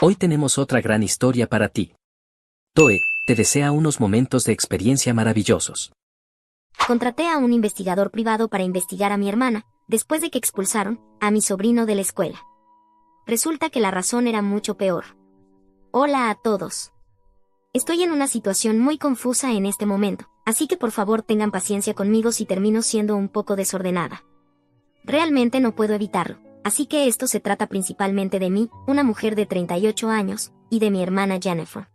Hoy tenemos otra gran historia para ti. Toe te desea unos momentos de experiencia maravillosos. Contraté a un investigador privado para investigar a mi hermana, después de que expulsaron a mi sobrino de la escuela. Resulta que la razón era mucho peor. Hola a todos. Estoy en una situación muy confusa en este momento, así que por favor tengan paciencia conmigo si termino siendo un poco desordenada. Realmente no puedo evitarlo, así que esto se trata principalmente de mí, una mujer de 38 años, y de mi hermana Jennifer.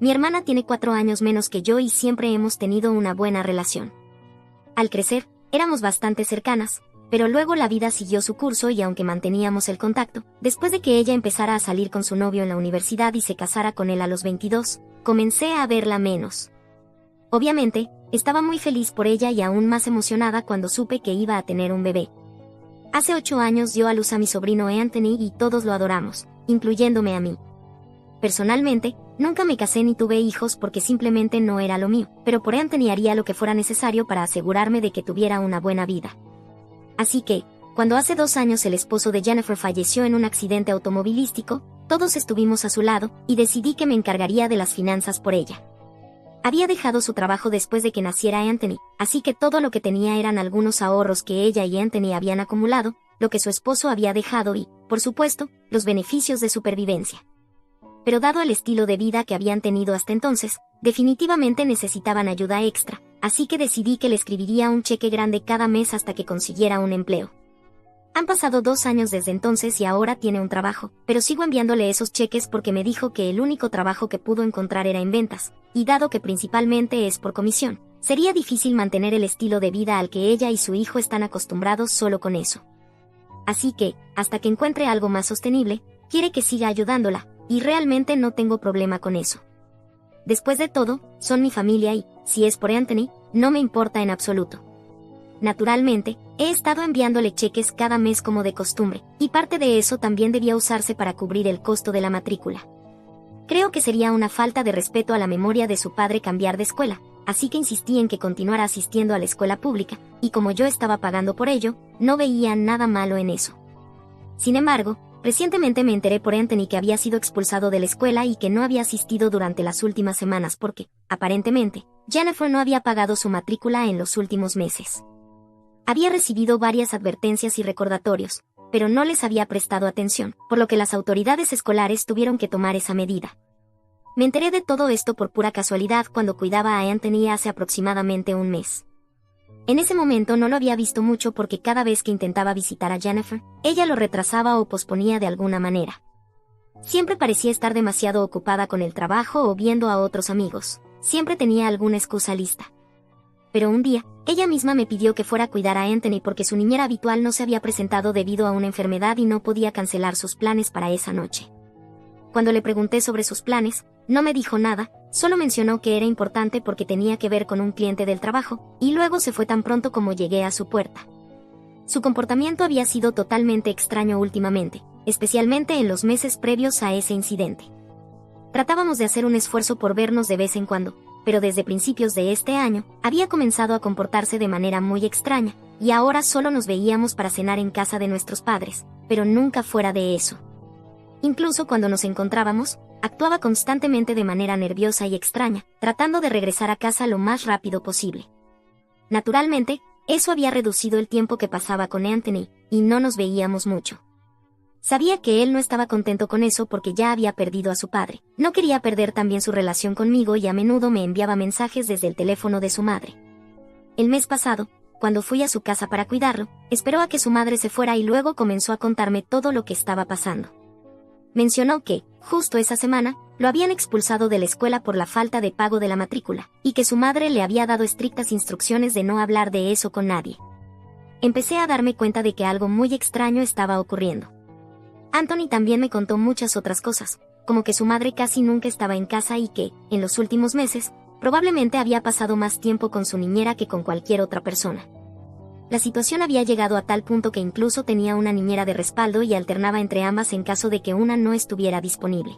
Mi hermana tiene 4 años menos que yo y siempre hemos tenido una buena relación. Al crecer, éramos bastante cercanas, pero luego la vida siguió su curso y aunque manteníamos el contacto, después de que ella empezara a salir con su novio en la universidad y se casara con él a los 22, comencé a verla menos. Obviamente, estaba muy feliz por ella y aún más emocionada cuando supe que iba a tener un bebé. Hace 8 años dio a luz a mi sobrino Anthony y todos lo adoramos, incluyéndome a mí. Personalmente, nunca me casé ni tuve hijos porque simplemente no era lo mío, pero por Anthony haría lo que fuera necesario para asegurarme de que tuviera una buena vida. Así que, cuando hace 2 años el esposo de Jennifer falleció en un accidente automovilístico, todos estuvimos a su lado, y decidí que me encargaría de las finanzas por ella. Había dejado su trabajo después de que naciera Anthony, así que todo lo que tenía eran algunos ahorros que ella y Anthony habían acumulado, lo que su esposo había dejado y, por supuesto, los beneficios de supervivencia. Pero dado el estilo de vida que habían tenido hasta entonces, definitivamente necesitaban ayuda extra, así que decidí que le escribiría un cheque grande cada mes hasta que consiguiera un empleo. Han pasado 2 años desde entonces y ahora tiene un trabajo, pero sigo enviándole esos cheques porque me dijo que el único trabajo que pudo encontrar era en ventas, y dado que principalmente es por comisión, sería difícil mantener el estilo de vida al que ella y su hijo están acostumbrados solo con eso. Así que, hasta que encuentre algo más sostenible, quiere que siga ayudándola, y realmente no tengo problema con eso. Después de todo, son mi familia y, si es por Anthony, no me importa en absoluto. Naturalmente, he estado enviándole cheques cada mes como de costumbre, y parte de eso también debía usarse para cubrir el costo de la matrícula. Creo que sería una falta de respeto a la memoria de su padre cambiar de escuela, así que insistí en que continuara asistiendo a la escuela pública, y como yo estaba pagando por ello, no veía nada malo en eso. Sin embargo, recientemente me enteré por Anthony que había sido expulsado de la escuela y que no había asistido durante las últimas semanas porque, aparentemente, Jennifer no había pagado su matrícula en los últimos meses. Había recibido varias advertencias y recordatorios, pero no les había prestado atención, por lo que las autoridades escolares tuvieron que tomar esa medida. Me enteré de todo esto por pura casualidad cuando cuidaba a Anthony hace aproximadamente un mes. En ese momento no lo había visto mucho porque cada vez que intentaba visitar a Jennifer, ella lo retrasaba o posponía de alguna manera. Siempre parecía estar demasiado ocupada con el trabajo o viendo a otros amigos. Siempre tenía alguna excusa lista. Pero un día, ella misma me pidió que fuera a cuidar a Anthony porque su niñera habitual no se había presentado debido a una enfermedad y no podía cancelar sus planes para esa noche. Cuando le pregunté sobre sus planes, no me dijo nada, solo mencionó que era importante porque tenía que ver con un cliente del trabajo, y luego se fue tan pronto como llegué a su puerta. Su comportamiento había sido totalmente extraño últimamente, especialmente en los meses previos a ese incidente. Tratábamos de hacer un esfuerzo por vernos de vez en cuando, pero desde principios de este año, había comenzado a comportarse de manera muy extraña, y ahora solo nos veíamos para cenar en casa de nuestros padres, pero nunca fuera de eso. Incluso cuando nos encontrábamos, actuaba constantemente de manera nerviosa y extraña, tratando de regresar a casa lo más rápido posible. Naturalmente, eso había reducido el tiempo que pasaba con Anthony, y no nos veíamos mucho. Sabía que él no estaba contento con eso porque ya había perdido a su padre. No quería perder también su relación conmigo y a menudo me enviaba mensajes desde el teléfono de su madre. El mes pasado, cuando fui a su casa para cuidarlo, esperó a que su madre se fuera y luego comenzó a contarme todo lo que estaba pasando. Mencionó que, justo esa semana, lo habían expulsado de la escuela por la falta de pago de la matrícula, y que su madre le había dado estrictas instrucciones de no hablar de eso con nadie. Empecé a darme cuenta de que algo muy extraño estaba ocurriendo. Anthony también me contó muchas otras cosas, como que su madre casi nunca estaba en casa y que, en los últimos meses, probablemente había pasado más tiempo con su niñera que con cualquier otra persona. La situación había llegado a tal punto que incluso tenía una niñera de respaldo y alternaba entre ambas en caso de que una no estuviera disponible.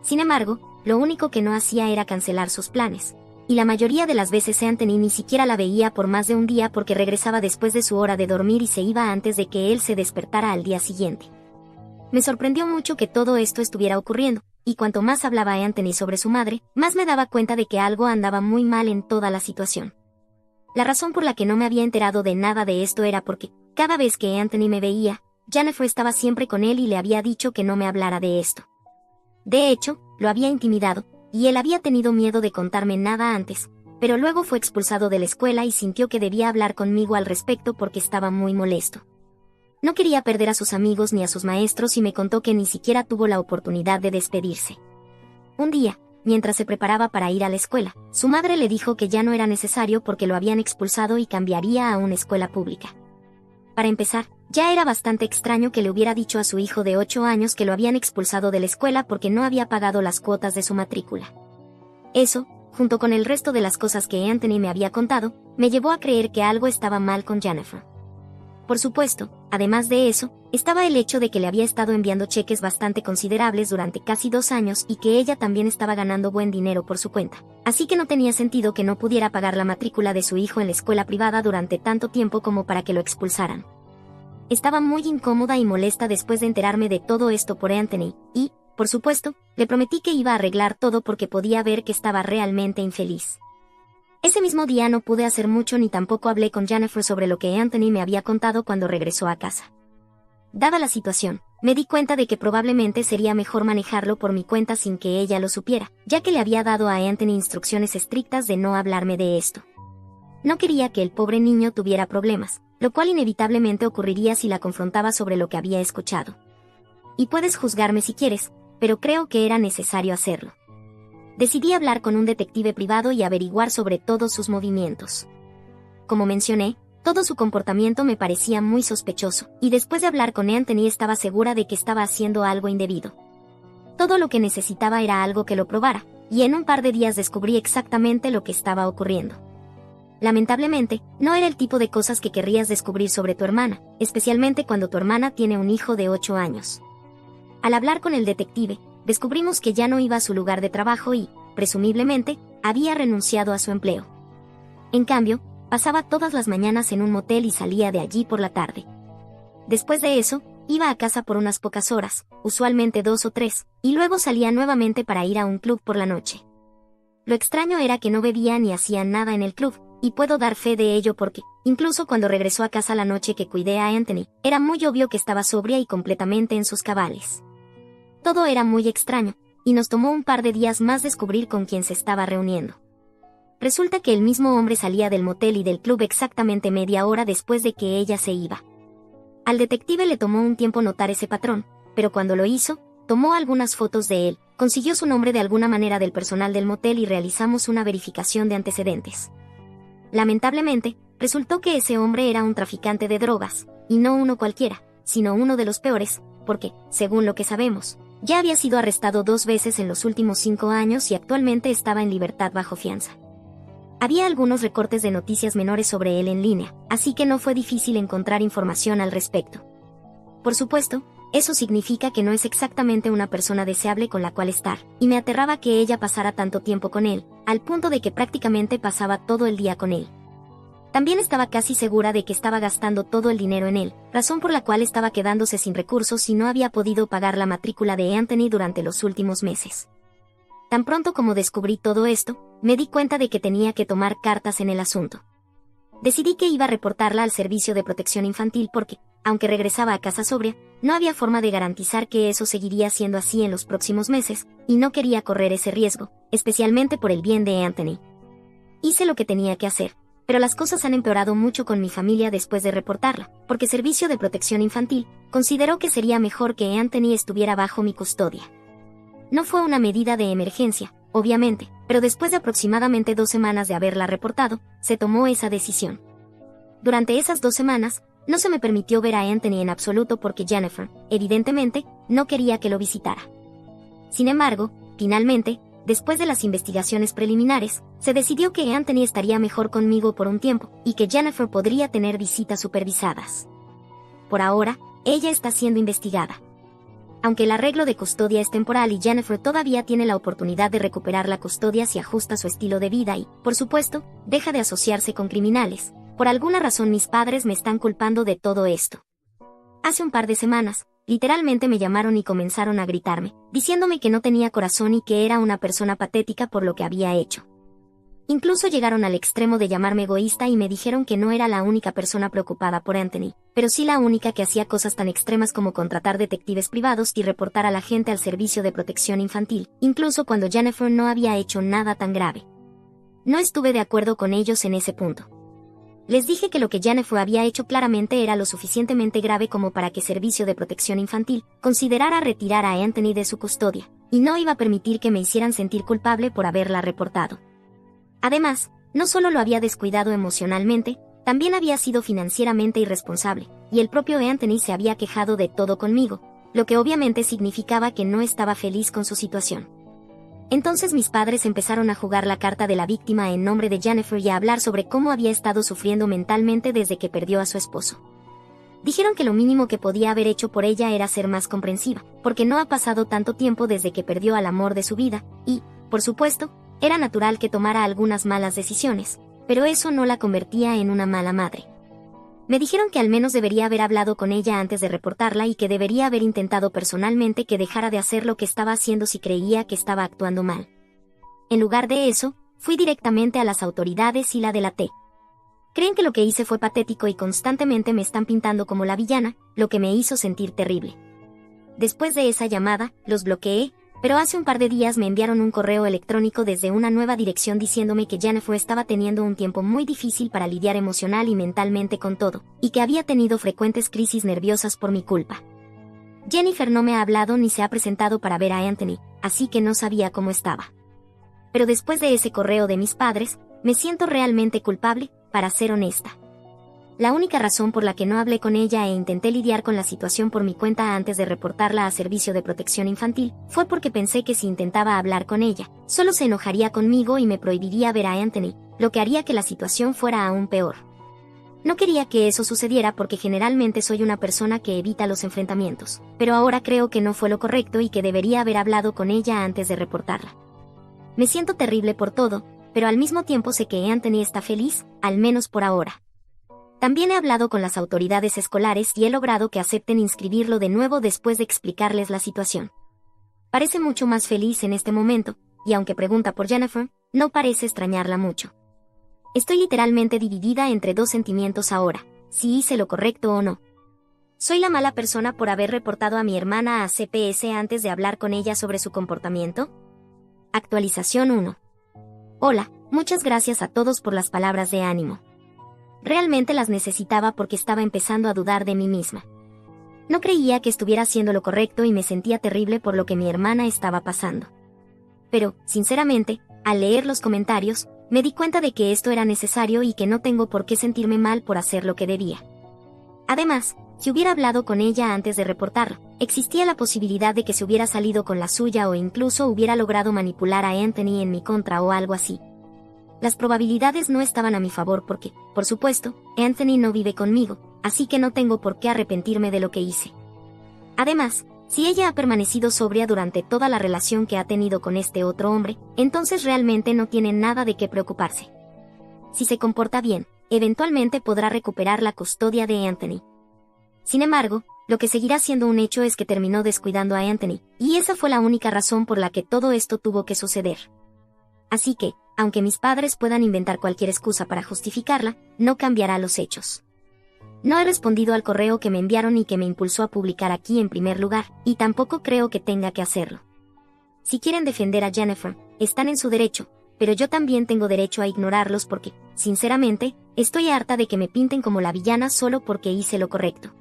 Sin embargo, lo único que no hacía era cancelar sus planes, y la mayoría de las veces Anthony ni siquiera la veía por más de un día porque regresaba después de su hora de dormir y se iba antes de que él se despertara al día siguiente. Me sorprendió mucho que todo esto estuviera ocurriendo, y cuanto más hablaba Anthony sobre su madre, más me daba cuenta de que algo andaba muy mal en toda la situación. La razón por la que no me había enterado de nada de esto era porque, cada vez que Anthony me veía, Jennifer estaba siempre con él y le había dicho que no me hablara de esto. De hecho, lo había intimidado, y él había tenido miedo de contarme nada antes, pero luego fue expulsado de la escuela y sintió que debía hablar conmigo al respecto porque estaba muy molesto. No quería perder a sus amigos ni a sus maestros y me contó que ni siquiera tuvo la oportunidad de despedirse. Un día, mientras se preparaba para ir a la escuela, su madre le dijo que ya no era necesario porque lo habían expulsado y cambiaría a una escuela pública. Para empezar, ya era bastante extraño que le hubiera dicho a su hijo de 8 años que lo habían expulsado de la escuela porque no había pagado las cuotas de su matrícula. Eso, junto con el resto de las cosas que Anthony me había contado, me llevó a creer que algo estaba mal con Jennifer. Por supuesto, además de eso, estaba el hecho de que le había estado enviando cheques bastante considerables durante casi 2 años y que ella también estaba ganando buen dinero por su cuenta. Así que no tenía sentido que no pudiera pagar la matrícula de su hijo en la escuela privada durante tanto tiempo como para que lo expulsaran. Estaba muy incómoda y molesta después de enterarme de todo esto por Anthony, y, por supuesto, le prometí que iba a arreglar todo porque podía ver que estaba realmente infeliz. Ese mismo día no pude hacer mucho ni tampoco hablé con Jennifer sobre lo que Anthony me había contado cuando regresó a casa. Dada la situación, me di cuenta de que probablemente sería mejor manejarlo por mi cuenta sin que ella lo supiera, ya que le había dado a Anthony instrucciones estrictas de no hablarme de esto. No quería que el pobre niño tuviera problemas, lo cual inevitablemente ocurriría si la confrontaba sobre lo que había escuchado. Y puedes juzgarme si quieres, pero creo que era necesario hacerlo. Decidí hablar con un detective privado y averiguar sobre todos sus movimientos. Como mencioné, todo su comportamiento me parecía muy sospechoso, y después de hablar con Anthony estaba segura de que estaba haciendo algo indebido. Todo lo que necesitaba era algo que lo probara, y en un par de días descubrí exactamente lo que estaba ocurriendo. Lamentablemente, no era el tipo de cosas que querrías descubrir sobre tu hermana, especialmente cuando tu hermana tiene un hijo de 8 años. Al hablar con el detective, descubrimos que ya no iba a su lugar de trabajo y, presumiblemente, había renunciado a su empleo. En cambio, pasaba todas las mañanas en un motel y salía de allí por la tarde. Después de eso, iba a casa por unas pocas horas, usualmente 2 o 3, y luego salía nuevamente para ir a un club por la noche. Lo extraño era que no bebía ni hacía nada en el club, y puedo dar fe de ello porque, incluso cuando regresó a casa la noche que cuidé a Anthony, era muy obvio que estaba sobria y completamente en sus cabales. Todo era muy extraño, y nos tomó un par de días más descubrir con quién se estaba reuniendo. Resulta que el mismo hombre salía del motel y del club exactamente media hora después de que ella se iba. Al detective le tomó un tiempo notar ese patrón, pero cuando lo hizo, tomó algunas fotos de él, consiguió su nombre de alguna manera del personal del motel y realizamos una verificación de antecedentes. Lamentablemente, resultó que ese hombre era un traficante de drogas, y no uno cualquiera, sino uno de los peores, porque, según lo que sabemos, ya había sido arrestado 2 veces en los últimos 5 años y actualmente estaba en libertad bajo fianza. Había algunos recortes de noticias menores sobre él en línea, así que no fue difícil encontrar información al respecto. Por supuesto, eso significa que no es exactamente una persona deseable con la cual estar, y me aterraba que ella pasara tanto tiempo con él, al punto de que prácticamente pasaba todo el día con él. También estaba casi segura de que estaba gastando todo el dinero en él, razón por la cual estaba quedándose sin recursos y no había podido pagar la matrícula de Anthony durante los últimos meses. Tan pronto como descubrí todo esto, me di cuenta de que tenía que tomar cartas en el asunto. Decidí que iba a reportarla al Servicio de Protección Infantil porque, aunque regresaba a casa sobria, no había forma de garantizar que eso seguiría siendo así en los próximos meses, y no quería correr ese riesgo, especialmente por el bien de Anthony. Hice lo que tenía que hacer, pero las cosas han empeorado mucho con mi familia después de reportarla, porque Servicio de Protección Infantil consideró que sería mejor que Anthony estuviera bajo mi custodia. No fue una medida de emergencia, obviamente, pero después de aproximadamente 2 semanas de haberla reportado, se tomó esa decisión. Durante esas 2 semanas, no se me permitió ver a Anthony en absoluto porque Jennifer, evidentemente, no quería que lo visitara. Sin embargo, finalmente, después de las investigaciones preliminares, se decidió que Anthony estaría mejor conmigo por un tiempo, y que Jennifer podría tener visitas supervisadas. Por ahora, ella está siendo investigada. Aunque el arreglo de custodia es temporal y Jennifer todavía tiene la oportunidad de recuperar la custodia si ajusta su estilo de vida y, por supuesto, deja de asociarse con criminales, por alguna razón mis padres me están culpando de todo esto. Hace un par de semanas, literalmente me llamaron y comenzaron a gritarme, diciéndome que no tenía corazón y que era una persona patética por lo que había hecho. Incluso llegaron al extremo de llamarme egoísta y me dijeron que no era la única persona preocupada por Anthony, pero sí la única que hacía cosas tan extremas como contratar detectives privados y reportar a la gente al servicio de protección infantil, incluso cuando Jennifer no había hecho nada tan grave. No estuve de acuerdo con ellos en ese punto. Les dije que lo que Jennifer había hecho claramente era lo suficientemente grave como para que Servicio de Protección Infantil considerara retirar a Anthony de su custodia, y no iba a permitir que me hicieran sentir culpable por haberla reportado. Además, no solo lo había descuidado emocionalmente, también había sido financieramente irresponsable, y el propio Anthony se había quejado de todo conmigo, lo que obviamente significaba que no estaba feliz con su situación. Entonces mis padres empezaron a jugar la carta de la víctima en nombre de Jennifer y a hablar sobre cómo había estado sufriendo mentalmente desde que perdió a su esposo. Dijeron que lo mínimo que podía haber hecho por ella era ser más comprensiva, porque no ha pasado tanto tiempo desde que perdió al amor de su vida, y, por supuesto, era natural que tomara algunas malas decisiones, pero eso no la convertía en una mala madre. Me dijeron que al menos debería haber hablado con ella antes de reportarla y que debería haber intentado personalmente que dejara de hacer lo que estaba haciendo si creía que estaba actuando mal. En lugar de eso, fui directamente a las autoridades y la delaté. Creen que lo que hice fue patético y constantemente me están pintando como la villana, lo que me hizo sentir terrible. Después de esa llamada, los bloqueé, pero hace un par de días me enviaron un correo electrónico desde una nueva dirección diciéndome que Jennifer estaba teniendo un tiempo muy difícil para lidiar emocional y mentalmente con todo, y que había tenido frecuentes crisis nerviosas por mi culpa. Jennifer no me ha hablado ni se ha presentado para ver a Anthony, así que no sabía cómo estaba. Pero después de ese correo de mis padres, me siento realmente culpable, para ser honesta. La única razón por la que no hablé con ella e intenté lidiar con la situación por mi cuenta antes de reportarla a Servicio de Protección Infantil fue porque pensé que si intentaba hablar con ella, solo se enojaría conmigo y me prohibiría ver a Anthony, lo que haría que la situación fuera aún peor. No quería que eso sucediera porque generalmente soy una persona que evita los enfrentamientos, pero ahora creo que no fue lo correcto y que debería haber hablado con ella antes de reportarla. Me siento terrible por todo, pero al mismo tiempo sé que Anthony está feliz, al menos por ahora. También he hablado con las autoridades escolares y he logrado que acepten inscribirlo de nuevo después de explicarles la situación. Parece mucho más feliz en este momento, y aunque pregunta por Jennifer, no parece extrañarla mucho. Estoy literalmente dividida entre dos sentimientos ahora, si hice lo correcto o no. ¿Soy la mala persona por haber reportado a mi hermana a CPS antes de hablar con ella sobre su comportamiento? Actualización 1. Hola, muchas gracias a todos por las palabras de ánimo. Realmente las necesitaba porque estaba empezando a dudar de mí misma. No creía que estuviera haciendo lo correcto y me sentía terrible por lo que mi hermana estaba pasando. Pero, sinceramente, al leer los comentarios, me di cuenta de que esto era necesario y que no tengo por qué sentirme mal por hacer lo que debía. Además, si hubiera hablado con ella antes de reportarlo, existía la posibilidad de que se hubiera salido con la suya o incluso hubiera logrado manipular a Anthony en mi contra o algo así. Las probabilidades no estaban a mi favor porque, por supuesto, Anthony no vive conmigo, así que no tengo por qué arrepentirme de lo que hice. Además, si ella ha permanecido sobria durante toda la relación que ha tenido con este otro hombre, entonces realmente no tiene nada de qué preocuparse. Si se comporta bien, eventualmente podrá recuperar la custodia de Anthony. Sin embargo, lo que seguirá siendo un hecho es que terminó descuidando a Anthony, y esa fue la única razón por la que todo esto tuvo que suceder. Así que, aunque mis padres puedan inventar cualquier excusa para justificarla, no cambiará los hechos. No he respondido al correo que me enviaron y que me impulsó a publicar aquí en primer lugar, y tampoco creo que tenga que hacerlo. Si quieren defender a Jennifer, están en su derecho, pero yo también tengo derecho a ignorarlos porque, sinceramente, estoy harta de que me pinten como la villana solo porque hice lo correcto.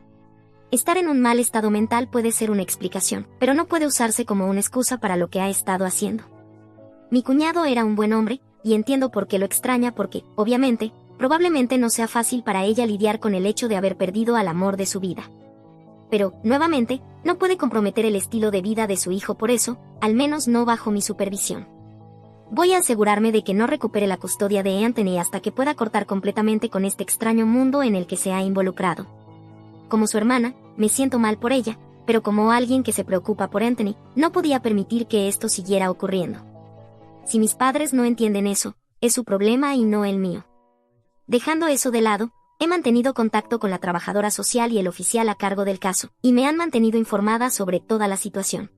Estar en un mal estado mental puede ser una explicación, pero no puede usarse como una excusa para lo que ha estado haciendo. Mi cuñado era un buen hombre, y entiendo por qué lo extraña porque, obviamente, probablemente no sea fácil para ella lidiar con el hecho de haber perdido al amor de su vida. Pero, nuevamente, no puede comprometer el estilo de vida de su hijo por eso, al menos no bajo mi supervisión. Voy a asegurarme de que no recupere la custodia de Anthony hasta que pueda cortar completamente con este extraño mundo en el que se ha involucrado. Como su hermana, me siento mal por ella, pero como alguien que se preocupa por Anthony, no podía permitir que esto siguiera ocurriendo. Si mis padres no entienden eso, es su problema y no el mío. Dejando eso de lado, He mantenido contacto con la trabajadora social y el oficial a cargo del caso, y me han mantenido informada sobre toda la situación.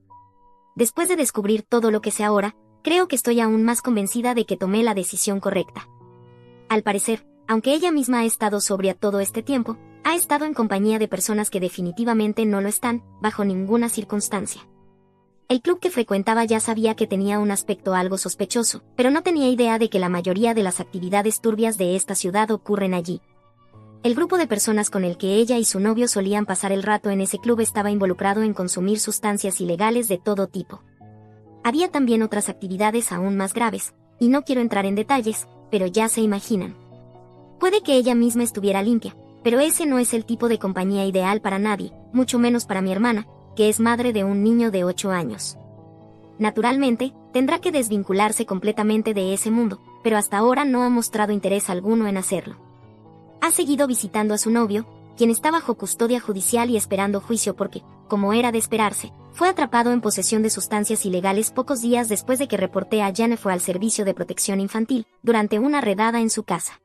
Después de descubrir todo lo que sé ahora, creo que estoy aún más convencida de que tomé la decisión correcta. Al parecer, aunque ella misma ha estado sobria todo este tiempo, ha estado en compañía de personas que definitivamente no lo están, bajo ninguna circunstancia. El club que frecuentaba ya sabía que tenía un aspecto algo sospechoso, pero no tenía idea de que la mayoría de las actividades turbias de esta ciudad ocurren allí. El grupo de personas con el que ella y su novio solían pasar el rato en ese club estaba involucrado en consumir sustancias ilegales de todo tipo. Había también otras actividades aún más graves, y no quiero entrar en detalles, pero ya se imaginan. Puede que ella misma estuviera limpia, pero ese no es el tipo de compañía ideal para nadie, mucho menos para mi hermana, que es madre de un niño de 8 años. Naturalmente, tendrá que desvincularse completamente de ese mundo, pero hasta ahora no ha mostrado interés alguno en hacerlo. Ha seguido visitando a su novio, quien está bajo custodia judicial y esperando juicio porque, como era de esperarse, fue atrapado en posesión de sustancias ilegales pocos días después de que reporté a Jennifer al Servicio de Protección Infantil, durante una redada en su casa.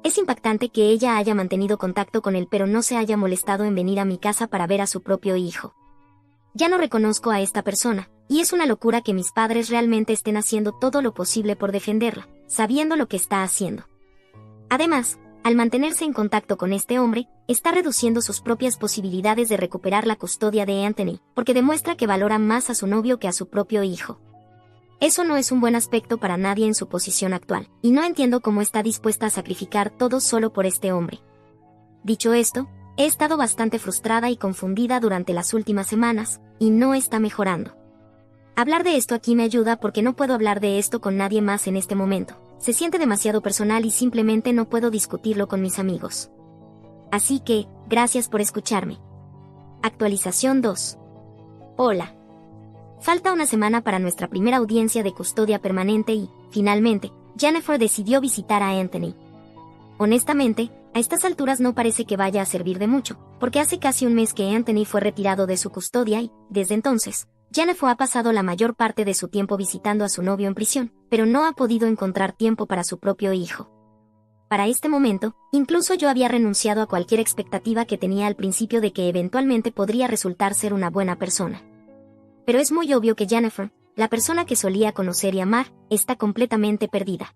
Es impactante que ella haya mantenido contacto con él pero no se haya molestado en venir a mi casa para ver a su propio hijo. Ya no reconozco a esta persona, y es una locura que mis padres realmente estén haciendo todo lo posible por defenderla, sabiendo lo que está haciendo. Además, al mantenerse en contacto con este hombre, está reduciendo sus propias posibilidades de recuperar la custodia de Anthony, porque demuestra que valora más a su novio que a su propio hijo. Eso no es un buen aspecto para nadie en su posición actual, y no entiendo cómo está dispuesta a sacrificar todo solo por este hombre. Dicho esto, he estado bastante frustrada y confundida durante las últimas semanas, y no está mejorando. Hablar de esto aquí me ayuda porque no puedo hablar de esto con nadie más en este momento. Se siente demasiado personal y simplemente no puedo discutirlo con mis amigos. Así que, gracias por escucharme. Actualización 2. Hola. Falta una semana para nuestra primera audiencia de custodia permanente y, finalmente, Jennifer decidió visitar a Anthony. Honestamente, a estas alturas no parece que vaya a servir de mucho, porque hace casi un mes que Anthony fue retirado de su custodia y, desde entonces, Jennifer ha pasado la mayor parte de su tiempo visitando a su novio en prisión, pero no ha podido encontrar tiempo para su propio hijo. Para este momento, incluso yo había renunciado a cualquier expectativa que tenía al principio de que eventualmente podría resultar ser una buena persona. Pero es muy obvio que Jennifer, la persona que solía conocer y amar, está completamente perdida.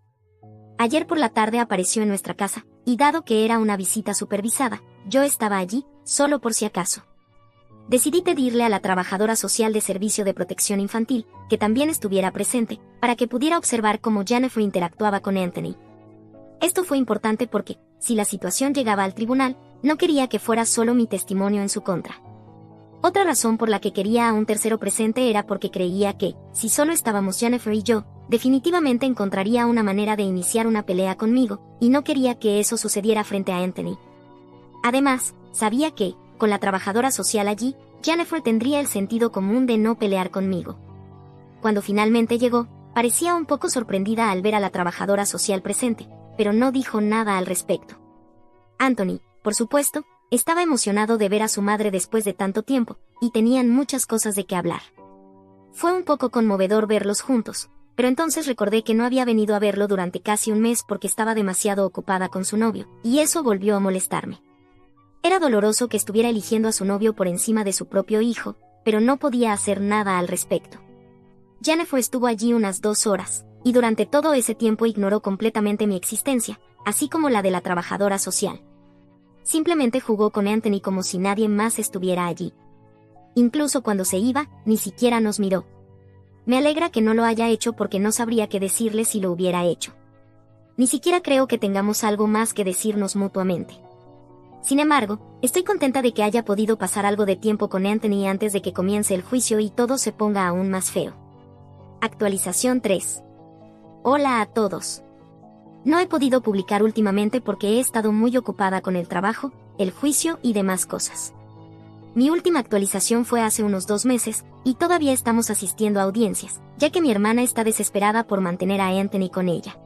Ayer por la tarde apareció en nuestra casa, y dado que era una visita supervisada, yo estaba allí, solo por si acaso. Decidí pedirle a la trabajadora social de Servicio de Protección Infantil, que también estuviera presente, para que pudiera observar cómo Jennifer interactuaba con Anthony. Esto fue importante porque, si la situación llegaba al tribunal, no quería que fuera solo mi testimonio en su contra. Otra razón por la que quería a un tercero presente era porque creía que, si solo estábamos Jennifer y yo, definitivamente encontraría una manera de iniciar una pelea conmigo, y no quería que eso sucediera frente a Anthony. Además, sabía que, con la trabajadora social allí, Jennifer tendría el sentido común de no pelear conmigo. Cuando finalmente llegó, parecía un poco sorprendida al ver a la trabajadora social presente, pero no dijo nada al respecto. Anthony, por supuesto, estaba emocionado de ver a su madre después de tanto tiempo, y tenían muchas cosas de qué hablar. Fue un poco conmovedor verlos juntos, pero entonces recordé que no había venido a verlo durante casi un mes porque estaba demasiado ocupada con su novio, y eso volvió a molestarme. Era doloroso que estuviera eligiendo a su novio por encima de su propio hijo, pero no podía hacer nada al respecto. Jennifer estuvo allí unas 2 horas, y durante todo ese tiempo ignoró completamente mi existencia, así como la de la trabajadora social. Simplemente jugó con Anthony como si nadie más estuviera allí. Incluso cuando se iba, ni siquiera nos miró. Me alegra que no lo haya hecho porque no sabría qué decirle si lo hubiera hecho. Ni siquiera creo que tengamos algo más que decirnos mutuamente. Sin embargo, estoy contenta de que haya podido pasar algo de tiempo con Anthony antes de que comience el juicio y todo se ponga aún más feo. Actualización 3. Hola a todos. No he podido publicar últimamente porque he estado muy ocupada con el trabajo, el juicio y demás cosas. Mi última actualización fue hace unos 2 meses, y todavía estamos asistiendo a audiencias, ya que mi hermana está desesperada por mantener a Anthony con ella.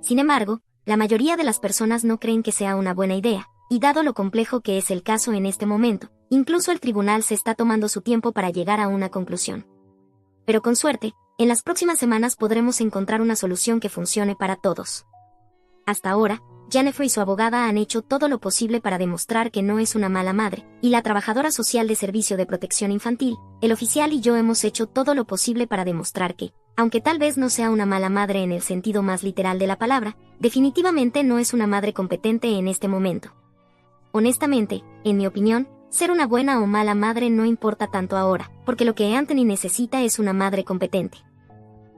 Sin embargo, la mayoría de las personas no creen que sea una buena idea, y dado lo complejo que es el caso en este momento, incluso el tribunal se está tomando su tiempo para llegar a una conclusión. Pero con suerte, en las próximas semanas podremos encontrar una solución que funcione para todos. Hasta ahora, Jennifer y su abogada han hecho todo lo posible para demostrar que no es una mala madre, y la trabajadora social de servicio de protección infantil, el oficial y yo hemos hecho todo lo posible para demostrar que, aunque tal vez no sea una mala madre en el sentido más literal de la palabra, definitivamente no es una madre competente en este momento. Honestamente, en mi opinión, ser una buena o mala madre no importa tanto ahora, porque lo que Anthony necesita es una madre competente.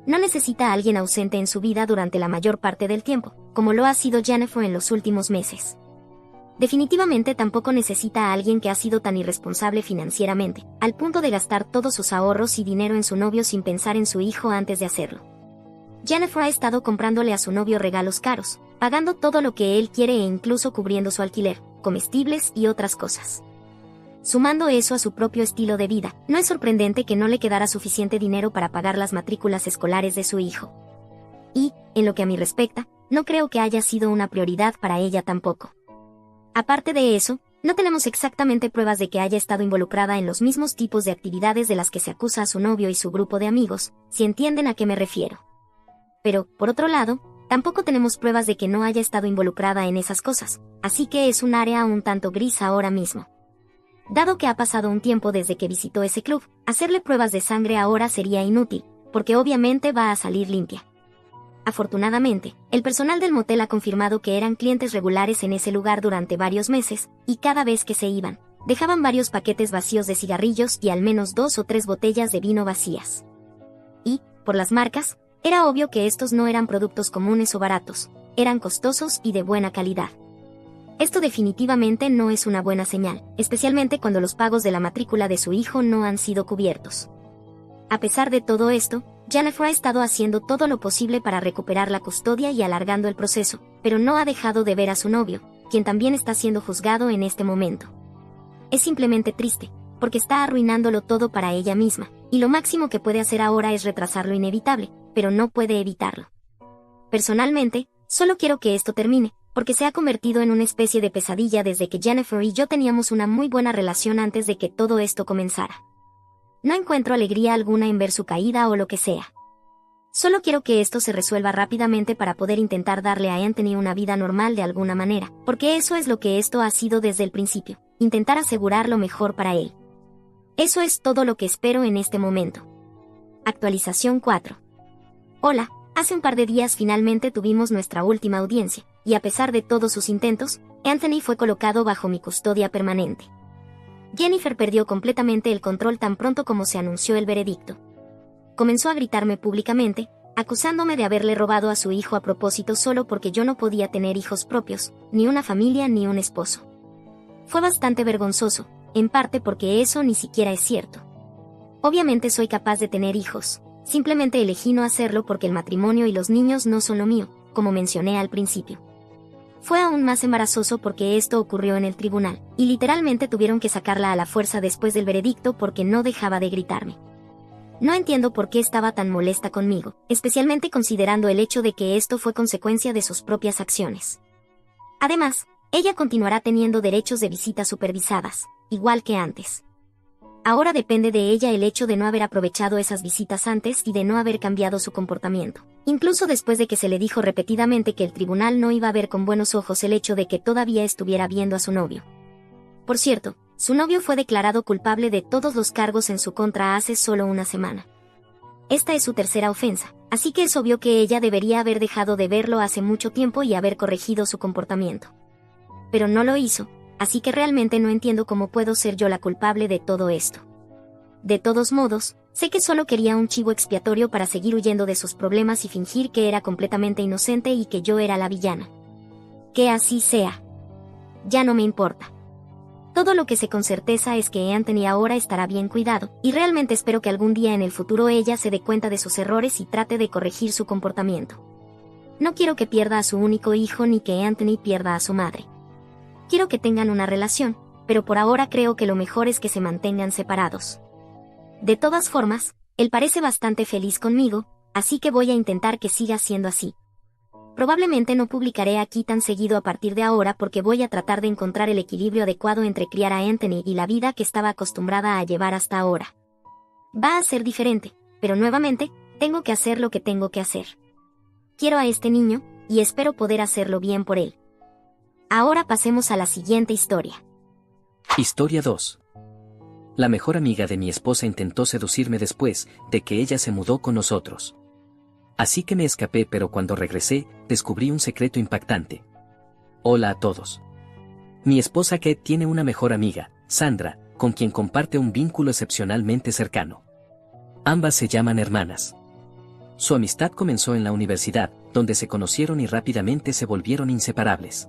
No necesita a alguien ausente en su vida durante la mayor parte del tiempo, como lo ha sido Jennifer en los últimos meses. Definitivamente tampoco necesita a alguien que ha sido tan irresponsable financieramente, al punto de gastar todos sus ahorros y dinero en su novio sin pensar en su hijo antes de hacerlo. Jennifer ha estado comprándole a su novio regalos caros, pagando todo lo que él quiere e incluso cubriendo su alquiler, comestibles y otras cosas. Sumando eso a su propio estilo de vida, no es sorprendente que no le quedara suficiente dinero para pagar las matrículas escolares de su hijo. Y, en lo que a mí respecta, no creo que haya sido una prioridad para ella tampoco. Aparte de eso, no tenemos exactamente pruebas de que haya estado involucrada en los mismos tipos de actividades de las que se acusa a su novio y su grupo de amigos, si entienden a qué me refiero. Pero, por otro lado, tampoco tenemos pruebas de que no haya estado involucrada en esas cosas, así que es un área un tanto gris ahora mismo. Dado que ha pasado un tiempo desde que visitó ese club, hacerle pruebas de sangre ahora sería inútil, porque obviamente va a salir limpia. Afortunadamente, el personal del motel ha confirmado que eran clientes regulares en ese lugar durante varios meses, y cada vez que se iban, dejaban varios paquetes vacíos de cigarrillos y al menos 2 o 3 botellas de vino vacías. Y, por las marcas, era obvio que estos no eran productos comunes o baratos, eran costosos y de buena calidad. Esto definitivamente no es una buena señal, especialmente cuando los pagos de la matrícula de su hijo no han sido cubiertos. A pesar de todo esto, Jennifer ha estado haciendo todo lo posible para recuperar la custodia y alargando el proceso, pero no ha dejado de ver a su novio, quien también está siendo juzgado en este momento. Es simplemente triste, porque está arruinándolo todo para ella misma, y lo máximo que puede hacer ahora es retrasar lo inevitable, pero no puede evitarlo. Personalmente, solo quiero que esto termine, porque se ha convertido en una especie de pesadilla desde que Jennifer y yo teníamos una muy buena relación antes de que todo esto comenzara. No encuentro alegría alguna en ver su caída o lo que sea. Solo quiero que esto se resuelva rápidamente para poder intentar darle a Anthony una vida normal de alguna manera, porque eso es lo que esto ha sido desde el principio, intentar asegurar lo mejor para él. Eso es todo lo que espero en este momento. Actualización 4. Hola. Hace un par de días finalmente tuvimos nuestra última audiencia, y a pesar de todos sus intentos, Anthony fue colocado bajo mi custodia permanente. Jennifer perdió completamente el control tan pronto como se anunció el veredicto. Comenzó a gritarme públicamente, acusándome de haberle robado a su hijo a propósito solo porque yo no podía tener hijos propios, ni una familia ni un esposo. Fue bastante vergonzoso, en parte porque eso ni siquiera es cierto. Obviamente soy capaz de tener hijos. Simplemente elegí no hacerlo porque el matrimonio y los niños no son lo mío, como mencioné al principio. Fue aún más embarazoso porque esto ocurrió en el tribunal, y literalmente tuvieron que sacarla a la fuerza después del veredicto porque no dejaba de gritarme. No entiendo por qué estaba tan molesta conmigo, especialmente considerando el hecho de que esto fue consecuencia de sus propias acciones. Además, ella continuará teniendo derechos de visitas supervisadas, igual que antes. Ahora depende de ella el hecho de no haber aprovechado esas visitas antes y de no haber cambiado su comportamiento, incluso después de que se le dijo repetidamente que el tribunal no iba a ver con buenos ojos el hecho de que todavía estuviera viendo a su novio. Por cierto, su novio fue declarado culpable de todos los cargos en su contra hace solo una semana. Esta es su tercera ofensa, así que es obvio que ella debería haber dejado de verlo hace mucho tiempo y haber corregido su comportamiento. Pero no lo hizo. Así que realmente no entiendo cómo puedo ser yo la culpable de todo esto. De todos modos, sé que solo quería un chivo expiatorio para seguir huyendo de sus problemas y fingir que era completamente inocente y que yo era la villana. Que así sea. Ya no me importa. Todo lo que sé con certeza es que Anthony ahora estará bien cuidado, y realmente espero que algún día en el futuro ella se dé cuenta de sus errores y trate de corregir su comportamiento. No quiero que pierda a su único hijo ni que Anthony pierda a su madre. Quiero que tengan una relación, pero por ahora creo que lo mejor es que se mantengan separados. De todas formas, él parece bastante feliz conmigo, así que voy a intentar que siga siendo así. Probablemente no publicaré aquí tan seguido a partir de ahora porque voy a tratar de encontrar el equilibrio adecuado entre criar a Anthony y la vida que estaba acostumbrada a llevar hasta ahora. Va a ser diferente, pero nuevamente, tengo que hacer lo que tengo que hacer. Quiero a este niño, y espero poder hacerlo bien por él. Ahora pasemos a la siguiente historia. Historia 2. La mejor amiga de mi esposa intentó seducirme después de que ella se mudó con nosotros. Así que me escapé, pero cuando regresé, descubrí un secreto impactante. Hola a todos. Mi esposa Kate tiene una mejor amiga, Sandra, con quien comparte un vínculo excepcionalmente cercano. Ambas se llaman hermanas. Su amistad comenzó en la universidad, donde se conocieron y rápidamente se volvieron inseparables.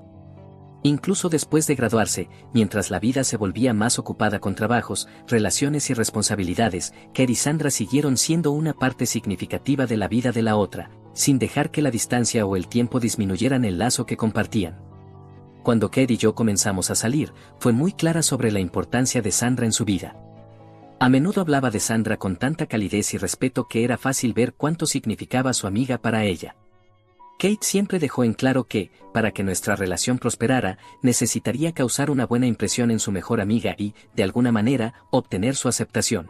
Incluso después de graduarse, mientras la vida se volvía más ocupada con trabajos, relaciones y responsabilidades, Kate y Sandra siguieron siendo una parte significativa de la vida de la otra, sin dejar que la distancia o el tiempo disminuyeran el lazo que compartían. Cuando Kate y yo comenzamos a salir, fue muy clara sobre la importancia de Sandra en su vida. A menudo hablaba de Sandra con tanta calidez y respeto que era fácil ver cuánto significaba su amiga para ella. Kate siempre dejó en claro que, para que nuestra relación prosperara, necesitaría causar una buena impresión en su mejor amiga y, de alguna manera, obtener su aceptación.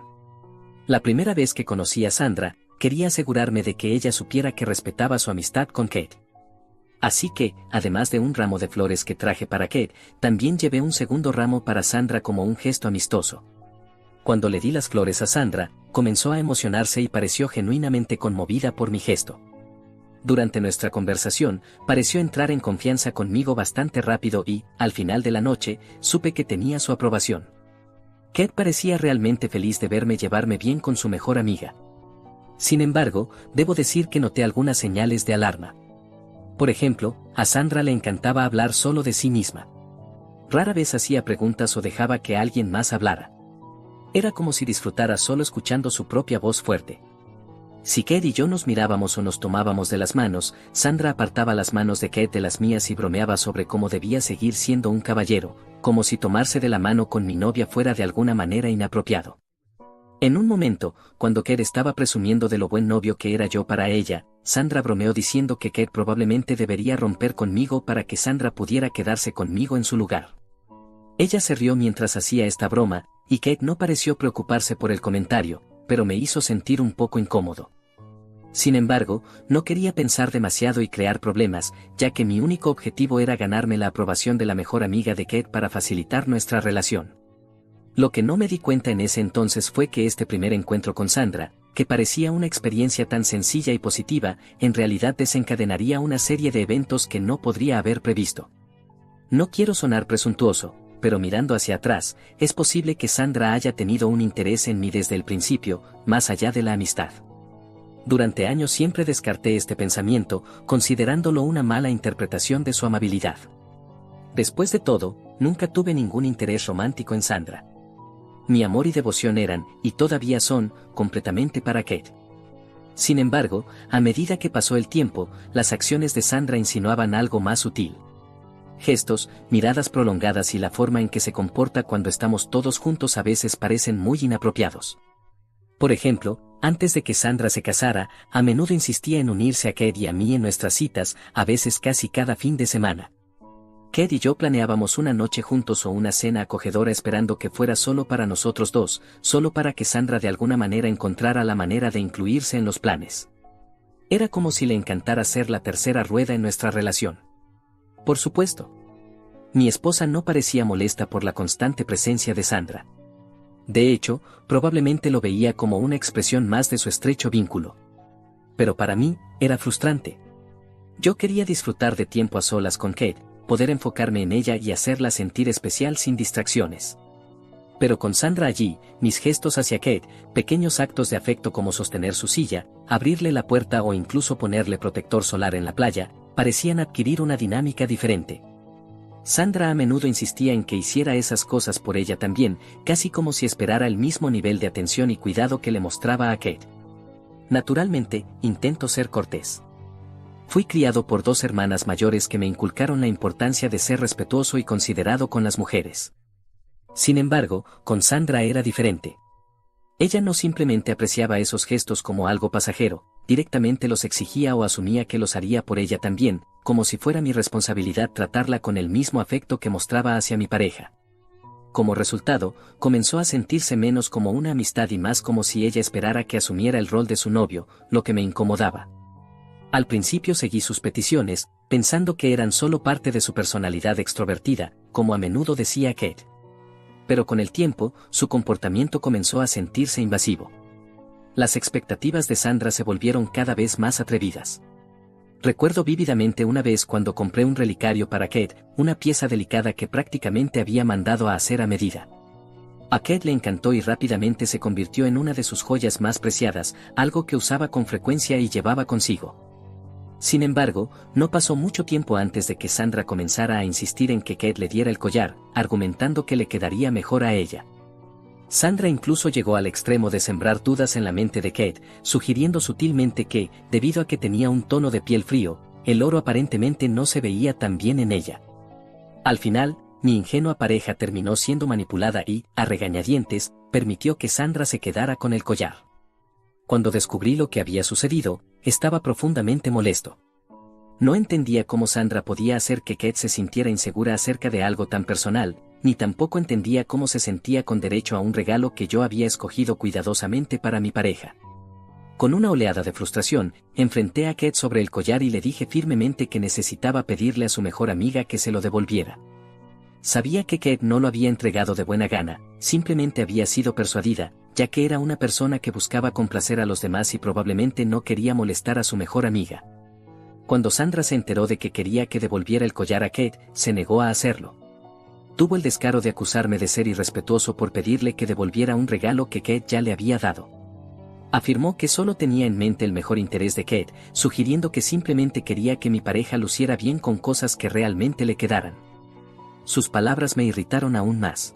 La primera vez que conocí a Sandra, quería asegurarme de que ella supiera que respetaba su amistad con Kate. Así que, además de un ramo de flores que traje para Kate, también llevé un segundo ramo para Sandra como un gesto amistoso. Cuando le di las flores a Sandra, comenzó a emocionarse y pareció genuinamente conmovida por mi gesto. Durante nuestra conversación, pareció entrar en confianza conmigo bastante rápido y, al final de la noche, supe que tenía su aprobación. Kate parecía realmente feliz de verme llevarme bien con su mejor amiga. Sin embargo, debo decir que noté algunas señales de alarma. Por ejemplo, a Sandra le encantaba hablar solo de sí misma. Rara vez hacía preguntas o dejaba que alguien más hablara. Era como si disfrutara solo escuchando su propia voz fuerte. Si Kate y yo nos mirábamos o nos tomábamos de las manos, Sandra apartaba las manos de Kate de las mías y bromeaba sobre cómo debía seguir siendo un caballero, como si tomarse de la mano con mi novia fuera de alguna manera inapropiado. En un momento, cuando Kate estaba presumiendo de lo buen novio que era yo para ella, Sandra bromeó diciendo que Kate probablemente debería romper conmigo para que Sandra pudiera quedarse conmigo en su lugar. Ella se rió mientras hacía esta broma, y Kate no pareció preocuparse por el comentario, pero me hizo sentir un poco incómodo. Sin embargo, no quería pensar demasiado y crear problemas, ya que mi único objetivo era ganarme la aprobación de la mejor amiga de Kate para facilitar nuestra relación. Lo que no me di cuenta en ese entonces fue que este primer encuentro con Sandra, que parecía una experiencia tan sencilla y positiva, en realidad desencadenaría una serie de eventos que no podría haber previsto. No quiero sonar presuntuoso, pero mirando hacia atrás, es posible que Sandra haya tenido un interés en mí desde el principio, más allá de la amistad. Durante años siempre descarté este pensamiento, considerándolo una mala interpretación de su amabilidad. Después de todo, nunca tuve ningún interés romántico en Sandra. Mi amor y devoción eran, y todavía son, completamente para Kate. Sin embargo, a medida que pasó el tiempo, las acciones de Sandra insinuaban algo más sutil. Gestos, miradas prolongadas y la forma en que se comporta cuando estamos todos juntos a veces parecen muy inapropiados. Por ejemplo, antes de que Sandra se casara, a menudo insistía en unirse a Kate y a mí en nuestras citas, a veces casi cada fin de semana. Kate y yo planeábamos una noche juntos o una cena acogedora esperando que fuera solo para nosotros dos, solo para que Sandra de alguna manera encontrara la manera de incluirse en los planes. Era como si le encantara ser la tercera rueda en nuestra relación. Por supuesto. Mi esposa no parecía molesta por la constante presencia de Sandra. De hecho, probablemente lo veía como una expresión más de su estrecho vínculo. Pero para mí, era frustrante. Yo quería disfrutar de tiempo a solas con Kate, poder enfocarme en ella y hacerla sentir especial sin distracciones. Pero con Sandra allí, mis gestos hacia Kate, pequeños actos de afecto como sostener su silla, abrirle la puerta o incluso ponerle protector solar en la playa, parecían adquirir una dinámica diferente. Sandra a menudo insistía en que hiciera esas cosas por ella también, casi como si esperara el mismo nivel de atención y cuidado que le mostraba a Kate. Naturalmente, intento ser cortés. Fui criado por dos hermanas mayores que me inculcaron la importancia de ser respetuoso y considerado con las mujeres. Sin embargo, con Sandra era diferente. Ella no simplemente apreciaba esos gestos como algo pasajero, directamente los exigía o asumía que los haría por ella también, como si fuera mi responsabilidad tratarla con el mismo afecto que mostraba hacia mi pareja. Como resultado, comenzó a sentirse menos como una amistad y más como si ella esperara que asumiera el rol de su novio, lo que me incomodaba. Al principio seguí sus peticiones, pensando que eran solo parte de su personalidad extrovertida, como a menudo decía Kate. Pero con el tiempo, su comportamiento comenzó a sentirse invasivo. Las expectativas de Sandra se volvieron cada vez más atrevidas. Recuerdo vívidamente una vez cuando compré un relicario para Kate, una pieza delicada que prácticamente había mandado a hacer a medida. A Kate le encantó y rápidamente se convirtió en una de sus joyas más preciadas, algo que usaba con frecuencia y llevaba consigo. Sin embargo, no pasó mucho tiempo antes de que Sandra comenzara a insistir en que Kate le diera el collar, argumentando que le quedaría mejor a ella. Sandra incluso llegó al extremo de sembrar dudas en la mente de Kate, sugiriendo sutilmente que, debido a que tenía un tono de piel frío, el oro aparentemente no se veía tan bien en ella. Al final, mi ingenua pareja terminó siendo manipulada y, a regañadientes, permitió que Sandra se quedara con el collar. Cuando descubrí lo que había sucedido, estaba profundamente molesto. No entendía cómo Sandra podía hacer que Kate se sintiera insegura acerca de algo tan personal, ni tampoco entendía cómo se sentía con derecho a un regalo que yo había escogido cuidadosamente para mi pareja. Con una oleada de frustración, enfrenté a Kate sobre el collar y le dije firmemente que necesitaba pedirle a su mejor amiga que se lo devolviera. Sabía que Kate no lo había entregado de buena gana, simplemente había sido persuadida, ya que era una persona que buscaba complacer a los demás y probablemente no quería molestar a su mejor amiga. Cuando Sandra se enteró de que quería que devolviera el collar a Kate, se negó a hacerlo. Tuvo el descaro de acusarme de ser irrespetuoso por pedirle que devolviera un regalo que Kate ya le había dado. Afirmó que solo tenía en mente el mejor interés de Kate, sugiriendo que simplemente quería que mi pareja luciera bien con cosas que realmente le quedaran. Sus palabras me irritaron aún más.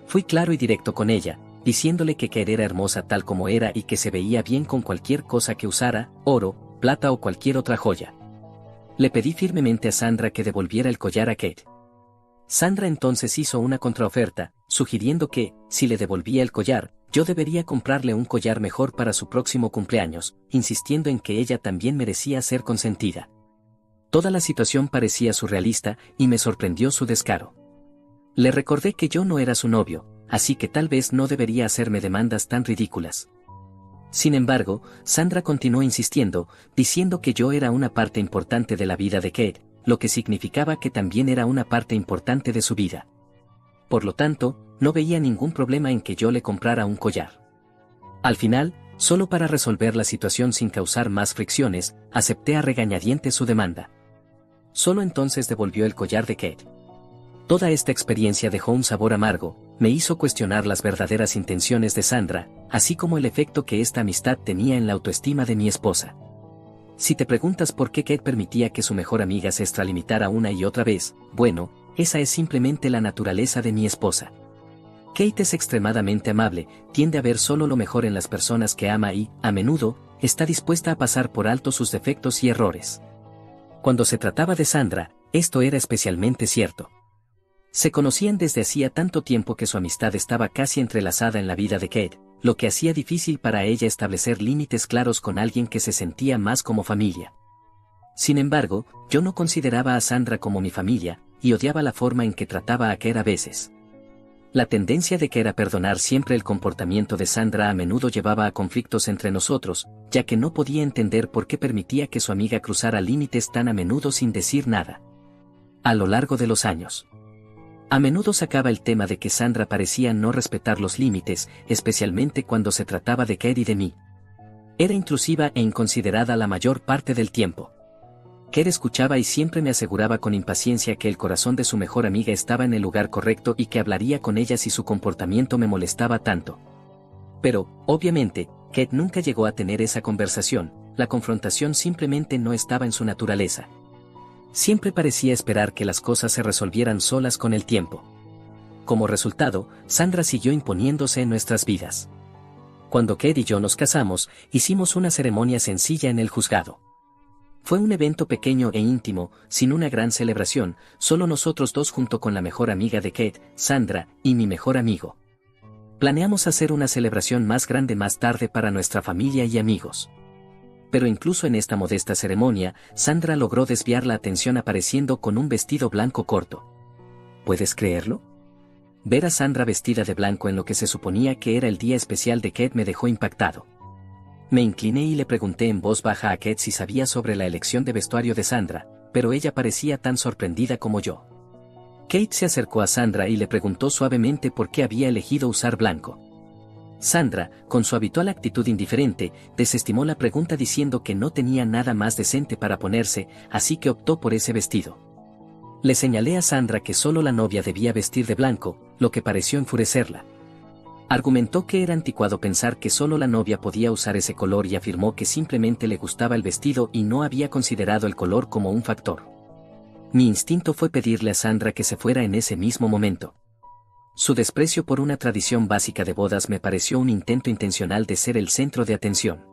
Fui claro y directo con ella, diciéndole que Kate era hermosa tal como era y que se veía bien con cualquier cosa que usara, oro, plata o cualquier otra joya. Le pedí firmemente a Sandra que devolviera el collar a Kate. Sandra entonces hizo una contraoferta, sugiriendo que, si le devolvía el collar, yo debería comprarle un collar mejor para su próximo cumpleaños, insistiendo en que ella también merecía ser consentida. Toda la situación parecía surrealista y me sorprendió su descaro. Le recordé que yo no era su novio, así que tal vez no debería hacerme demandas tan ridículas. Sin embargo, Sandra continuó insistiendo, diciendo que yo era una parte importante de la vida de Kate, lo que significaba que también era una parte importante de su vida. Por lo tanto, no veía ningún problema en que yo le comprara un collar. Al final, solo para resolver la situación sin causar más fricciones, acepté a regañadientes su demanda. Solo entonces devolvió el collar de Kate. Toda esta experiencia dejó un sabor amargo, me hizo cuestionar las verdaderas intenciones de Sandra, así como el efecto que esta amistad tenía en la autoestima de mi esposa. Si te preguntas por qué Kate permitía que su mejor amiga se extralimitara una y otra vez, bueno, esa es simplemente la naturaleza de mi esposa. Kate es extremadamente amable, tiende a ver solo lo mejor en las personas que ama y, a menudo, está dispuesta a pasar por alto sus defectos y errores. Cuando se trataba de Sandra, esto era especialmente cierto. Se conocían desde hacía tanto tiempo que su amistad estaba casi entrelazada en la vida de Kate, lo que hacía difícil para ella establecer límites claros con alguien que se sentía más como familia. Sin embargo, yo no consideraba a Sandra como mi familia, y odiaba la forma en que trataba a Kate a veces. La tendencia de Kate a perdonar siempre el comportamiento de Sandra a menudo llevaba a conflictos entre nosotros, ya que no podía entender por qué permitía que su amiga cruzara límites tan a menudo sin decir nada. A lo largo de los años, a menudo sacaba el tema de que Sandra parecía no respetar los límites, especialmente cuando se trataba de Kate y de mí. Era intrusiva e inconsiderada la mayor parte del tiempo. Kate escuchaba y siempre me aseguraba con impaciencia que el corazón de su mejor amiga estaba en el lugar correcto y que hablaría con ella si su comportamiento me molestaba tanto. Pero, obviamente, Kate nunca llegó a tener esa conversación, la confrontación simplemente no estaba en su naturaleza. Siempre parecía esperar que las cosas se resolvieran solas con el tiempo. Como resultado, Sandra siguió imponiéndose en nuestras vidas. Cuando Kate y yo nos casamos, hicimos una ceremonia sencilla en el juzgado. Fue un evento pequeño e íntimo, sin una gran celebración, solo nosotros dos junto con la mejor amiga de Kate, Sandra, y mi mejor amigo. Planeamos hacer una celebración más grande más tarde para nuestra familia y amigos. Pero incluso en esta modesta ceremonia, Sandra logró desviar la atención apareciendo con un vestido blanco corto. ¿Puedes creerlo? Ver a Sandra vestida de blanco en lo que se suponía que era el día especial de Kate me dejó impactado. Me incliné y le pregunté en voz baja a Kate si sabía sobre la elección de vestuario de Sandra, pero ella parecía tan sorprendida como yo. Kate se acercó a Sandra y le preguntó suavemente por qué había elegido usar blanco. Sandra, con su habitual actitud indiferente, desestimó la pregunta diciendo que no tenía nada más decente para ponerse, así que optó por ese vestido. Le señalé a Sandra que solo la novia debía vestir de blanco, lo que pareció enfurecerla. Argumentó que era anticuado pensar que solo la novia podía usar ese color y afirmó que simplemente le gustaba el vestido y no había considerado el color como un factor. Mi instinto fue pedirle a Sandra que se fuera en ese mismo momento. Su desprecio por una tradición básica de bodas me pareció un intento intencional de ser el centro de atención.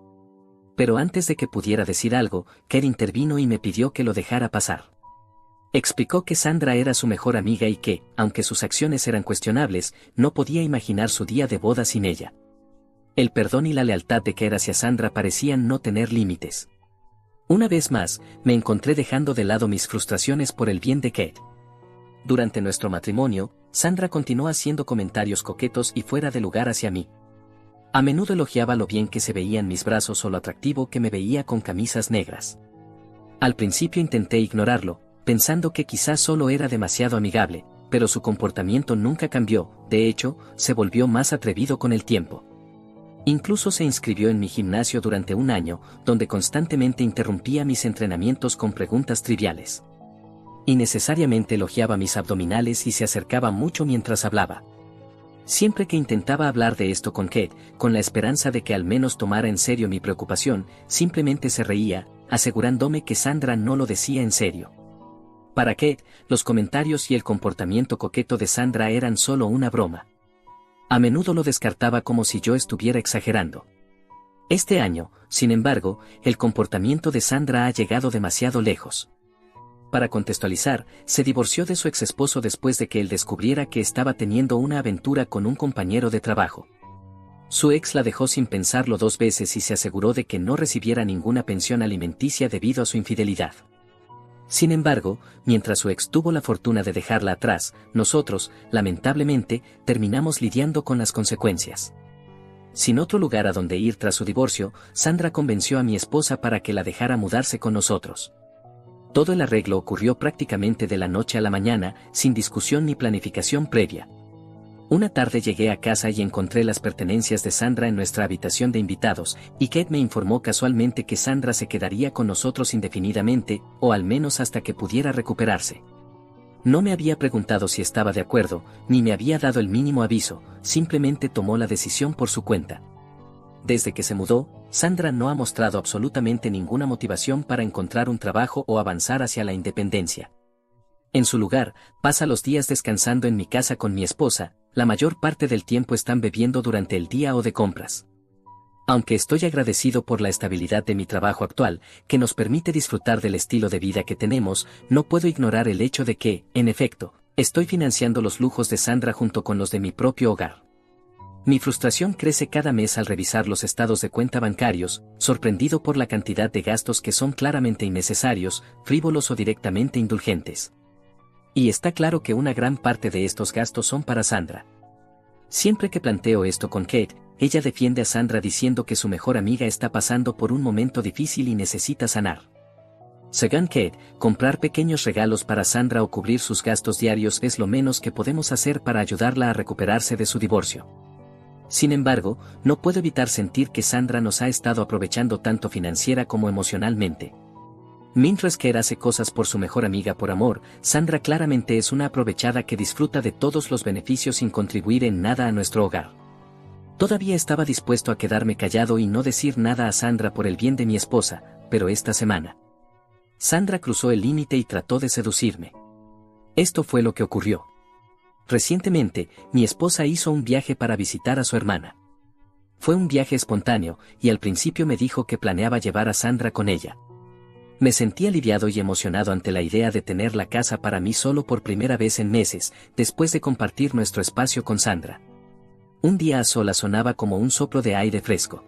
Pero antes de que pudiera decir algo, Kate intervino y me pidió que lo dejara pasar. Explicó que Sandra era su mejor amiga y que, aunque sus acciones eran cuestionables, no podía imaginar su día de boda sin ella. El perdón y la lealtad de Kate hacia Sandra parecían no tener límites. Una vez más, me encontré dejando de lado mis frustraciones por el bien de Kate. Durante nuestro matrimonio, Sandra continuó haciendo comentarios coquetos y fuera de lugar hacia mí. A menudo elogiaba lo bien que se veían mis brazos o lo atractivo que me veía con camisas negras. Al principio intenté ignorarlo, pensando que quizás solo era demasiado amigable, pero su comportamiento nunca cambió, de hecho, se volvió más atrevido con el tiempo. Incluso se inscribió en mi gimnasio durante un año, donde constantemente interrumpía mis entrenamientos con preguntas triviales. Innecesariamente elogiaba mis abdominales y se acercaba mucho mientras hablaba. Siempre que intentaba hablar de esto con Kate, con la esperanza de que al menos tomara en serio mi preocupación, simplemente se reía, asegurándome que Sandra no lo decía en serio. Para Kate, los comentarios y el comportamiento coqueto de Sandra eran solo una broma. A menudo lo descartaba como si yo estuviera exagerando. Este año, sin embargo, el comportamiento de Sandra ha llegado demasiado lejos. Para contextualizar, se divorció de su exesposo después de que él descubriera que estaba teniendo una aventura con un compañero de trabajo. Su ex la dejó sin pensarlo 2 veces y se aseguró de que no recibiera ninguna pensión alimenticia debido a su infidelidad. Sin embargo, mientras su ex tuvo la fortuna de dejarla atrás, nosotros, lamentablemente, terminamos lidiando con las consecuencias. Sin otro lugar a donde ir tras su divorcio, Sandra convenció a mi esposa para que la dejara mudarse con nosotros. Todo el arreglo ocurrió prácticamente de la noche a la mañana, sin discusión ni planificación previa. Una tarde llegué a casa y encontré las pertenencias de Sandra en nuestra habitación de invitados, y Kate me informó casualmente que Sandra se quedaría con nosotros indefinidamente, o al menos hasta que pudiera recuperarse. No me había preguntado si estaba de acuerdo, ni me había dado el mínimo aviso, simplemente tomó la decisión por su cuenta. Desde que se mudó, Sandra no ha mostrado absolutamente ninguna motivación para encontrar un trabajo o avanzar hacia la independencia. En su lugar, pasa los días descansando en mi casa con mi esposa, la mayor parte del tiempo están bebiendo durante el día o de compras. Aunque estoy agradecido por la estabilidad de mi trabajo actual, que nos permite disfrutar del estilo de vida que tenemos, no puedo ignorar el hecho de que, en efecto, estoy financiando los lujos de Sandra junto con los de mi propio hogar. Mi frustración crece cada mes al revisar los estados de cuenta bancarios, sorprendido por la cantidad de gastos que son claramente innecesarios, frívolos o directamente indulgentes. Y está claro que una gran parte de estos gastos son para Sandra. Siempre que planteo esto con Kate, ella defiende a Sandra diciendo que su mejor amiga está pasando por un momento difícil y necesita sanar. Según Kate, comprar pequeños regalos para Sandra o cubrir sus gastos diarios es lo menos que podemos hacer para ayudarla a recuperarse de su divorcio. Sin embargo, no puedo evitar sentir que Sandra nos ha estado aprovechando tanto financiera como emocionalmente. Mientras Kate hace cosas por su mejor amiga por amor, Sandra claramente es una aprovechada que disfruta de todos los beneficios sin contribuir en nada a nuestro hogar. Todavía estaba dispuesto a quedarme callado y no decir nada a Sandra por el bien de mi esposa, pero esta semana Sandra cruzó el límite y trató de seducirme. Esto fue lo que ocurrió. Recientemente, mi esposa hizo un viaje para visitar a su hermana. Fue un viaje espontáneo, y al principio me dijo que planeaba llevar a Sandra con ella. Me sentí aliviado y emocionado ante la idea de tener la casa para mí solo por primera vez en meses, después de compartir nuestro espacio con Sandra. Un día a solas sonaba como un soplo de aire fresco.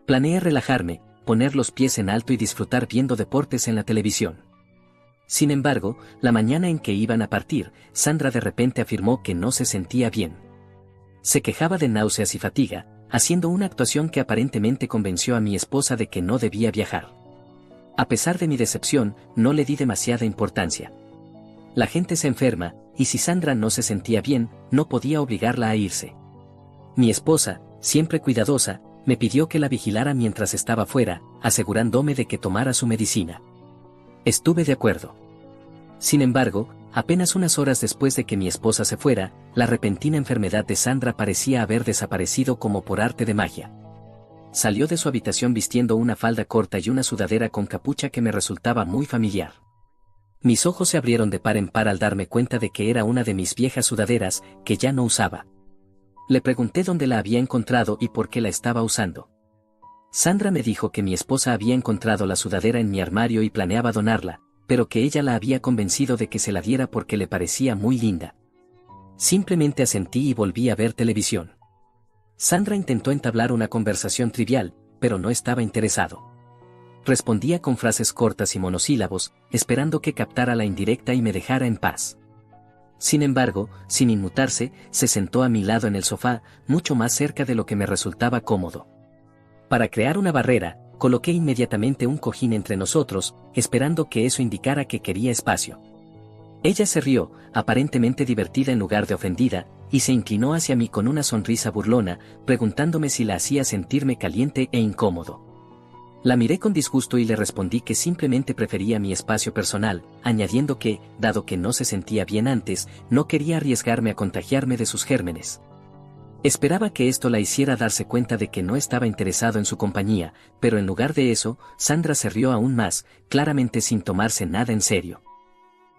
Planeé relajarme, poner los pies en alto y disfrutar viendo deportes en la televisión. Sin embargo, la mañana en que iban a partir, Sandra de repente afirmó que no se sentía bien. Se quejaba de náuseas y fatiga, haciendo una actuación que aparentemente convenció a mi esposa de que no debía viajar. A pesar de mi decepción, no le di demasiada importancia. La gente se enferma, y si Sandra no se sentía bien, no podía obligarla a irse. Mi esposa, siempre cuidadosa, me pidió que la vigilara mientras estaba fuera, asegurándome de que tomara su medicina. Estuve de acuerdo. Sin embargo, apenas unas horas después de que mi esposa se fuera, la repentina enfermedad de Sandra parecía haber desaparecido como por arte de magia. Salió de su habitación vistiendo una falda corta y una sudadera con capucha que me resultaba muy familiar. Mis ojos se abrieron de par en par al darme cuenta de que era una de mis viejas sudaderas, que ya no usaba. Le pregunté dónde la había encontrado y por qué la estaba usando. Sandra me dijo que mi esposa había encontrado la sudadera en mi armario y planeaba donarla, pero que ella la había convencido de que se la diera porque le parecía muy linda. Simplemente asentí y volví a ver televisión. Sandra intentó entablar una conversación trivial, pero no estaba interesado. Respondía con frases cortas y monosílabos, esperando que captara la indirecta y me dejara en paz. Sin embargo, sin inmutarse, se sentó a mi lado en el sofá, mucho más cerca de lo que me resultaba cómodo. Para crear una barrera, coloqué inmediatamente un cojín entre nosotros, esperando que eso indicara que quería espacio. Ella se rió, aparentemente divertida en lugar de ofendida, y se inclinó hacia mí con una sonrisa burlona, preguntándome si la hacía sentirme caliente e incómodo. La miré con disgusto y le respondí que simplemente prefería mi espacio personal, añadiendo que, dado que no se sentía bien antes, no quería arriesgarme a contagiarme de sus gérmenes. Esperaba que esto la hiciera darse cuenta de que no estaba interesado en su compañía, pero en lugar de eso, Sandra se rió aún más, claramente sin tomarse nada en serio.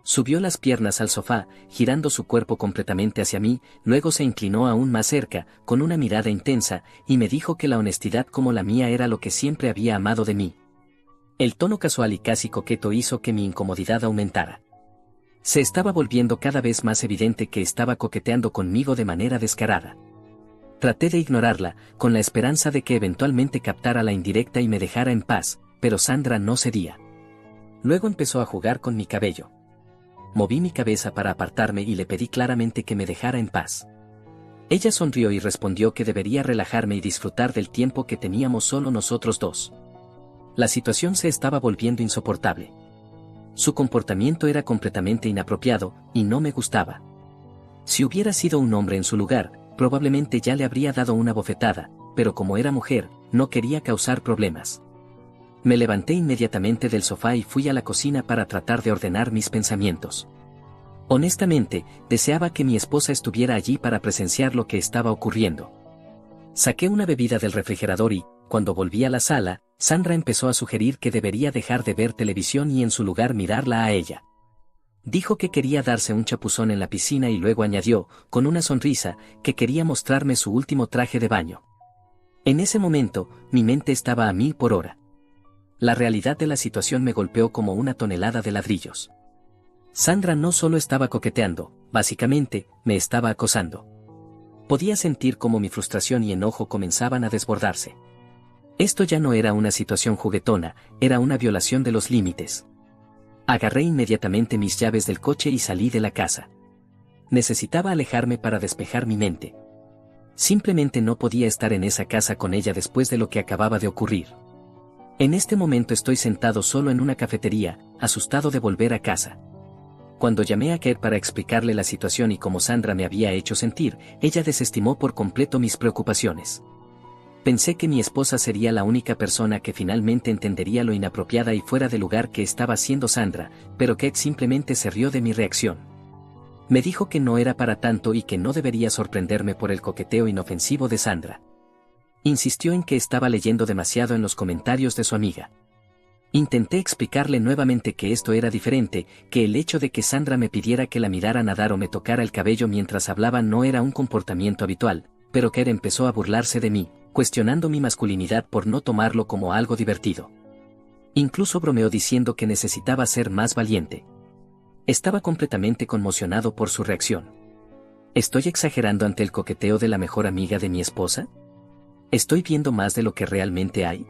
Subió las piernas al sofá, girando su cuerpo completamente hacia mí, luego se inclinó aún más cerca, con una mirada intensa, y me dijo que la honestidad como la mía era lo que siempre había amado de mí. El tono casual y casi coqueto hizo que mi incomodidad aumentara. Se estaba volviendo cada vez más evidente que estaba coqueteando conmigo de manera descarada. Traté de ignorarla, con la esperanza de que eventualmente captara la indirecta y me dejara en paz, pero Sandra no cedía. Luego empezó a jugar con mi cabello. Moví mi cabeza para apartarme y le pedí claramente que me dejara en paz. Ella sonrió y respondió que debería relajarme y disfrutar del tiempo que teníamos solo nosotros dos. La situación se estaba volviendo insoportable. Su comportamiento era completamente inapropiado, y no me gustaba. Si hubiera sido un hombre en su lugar, probablemente ya le habría dado una bofetada, pero como era mujer, no quería causar problemas. Me levanté inmediatamente del sofá y fui a la cocina para tratar de ordenar mis pensamientos. Honestamente, deseaba que mi esposa estuviera allí para presenciar lo que estaba ocurriendo. Saqué una bebida del refrigerador y, cuando volví a la sala, Sandra empezó a sugerir que debería dejar de ver televisión y en su lugar mirarla a ella. Dijo que quería darse un chapuzón en la piscina y luego añadió, con una sonrisa, que quería mostrarme su último traje de baño. En ese momento, mi mente estaba a 1000 por hora. La realidad de la situación me golpeó como una tonelada de ladrillos. Sandra no solo estaba coqueteando, básicamente, me estaba acosando. Podía sentir cómo mi frustración y enojo comenzaban a desbordarse. Esto ya no era una situación juguetona, era una violación de los límites. Agarré inmediatamente mis llaves del coche y salí de la casa. Necesitaba alejarme para despejar mi mente. Simplemente no podía estar en esa casa con ella después de lo que acababa de ocurrir. En este momento estoy sentado solo en una cafetería, asustado de volver a casa. Cuando llamé a Kate para explicarle la situación y cómo Sandra me había hecho sentir, ella desestimó por completo mis preocupaciones. Pensé que mi esposa sería la única persona que finalmente entendería lo inapropiada y fuera de lugar que estaba haciendo Sandra, pero Kate simplemente se rió de mi reacción. Me dijo que no era para tanto y que no debería sorprenderme por el coqueteo inofensivo de Sandra. Insistió en que estaba leyendo demasiado en los comentarios de su amiga. Intenté explicarle nuevamente que esto era diferente, que el hecho de que Sandra me pidiera que la mirara nadar o me tocara el cabello mientras hablaba no era un comportamiento habitual, pero Kate empezó a burlarse de mí, cuestionando mi masculinidad por no tomarlo como algo divertido. Incluso bromeó diciendo que necesitaba ser más valiente. Estaba completamente conmocionado por su reacción. ¿Estoy exagerando ante el coqueteo de la mejor amiga de mi esposa? ¿Estoy viendo más de lo que realmente hay?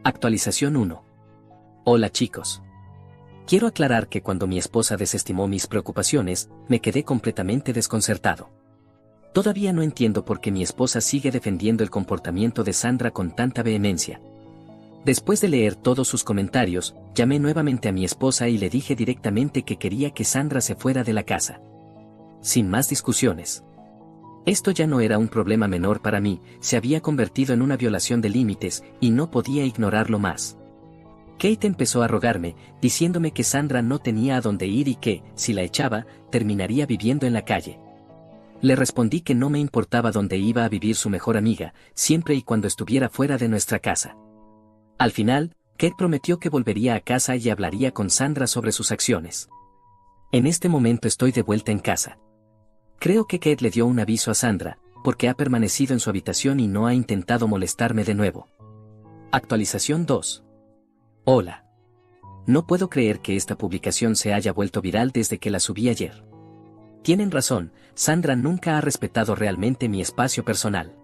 Actualización 1. Hola chicos. Quiero aclarar que cuando mi esposa desestimó mis preocupaciones, me quedé completamente desconcertado. Todavía no entiendo por qué mi esposa sigue defendiendo el comportamiento de Sandra con tanta vehemencia. Después de leer todos sus comentarios, llamé nuevamente a mi esposa y le dije directamente que quería que Sandra se fuera de la casa. Sin más discusiones. Esto ya no era un problema menor para mí, se había convertido en una violación de límites, y no podía ignorarlo más. Kate empezó a rogarme, diciéndome que Sandra no tenía a dónde ir y que, si la echaba, terminaría viviendo en la calle. Le respondí que no me importaba dónde iba a vivir su mejor amiga, siempre y cuando estuviera fuera de nuestra casa. Al final, Kate prometió que volvería a casa y hablaría con Sandra sobre sus acciones. En este momento estoy de vuelta en casa. Creo que Kate le dio un aviso a Sandra, porque ha permanecido en su habitación y no ha intentado molestarme de nuevo. Actualización 2. Hola. No puedo creer que esta publicación se haya vuelto viral desde que la subí ayer. Tienen razón, Sandra nunca ha respetado realmente mi espacio personal.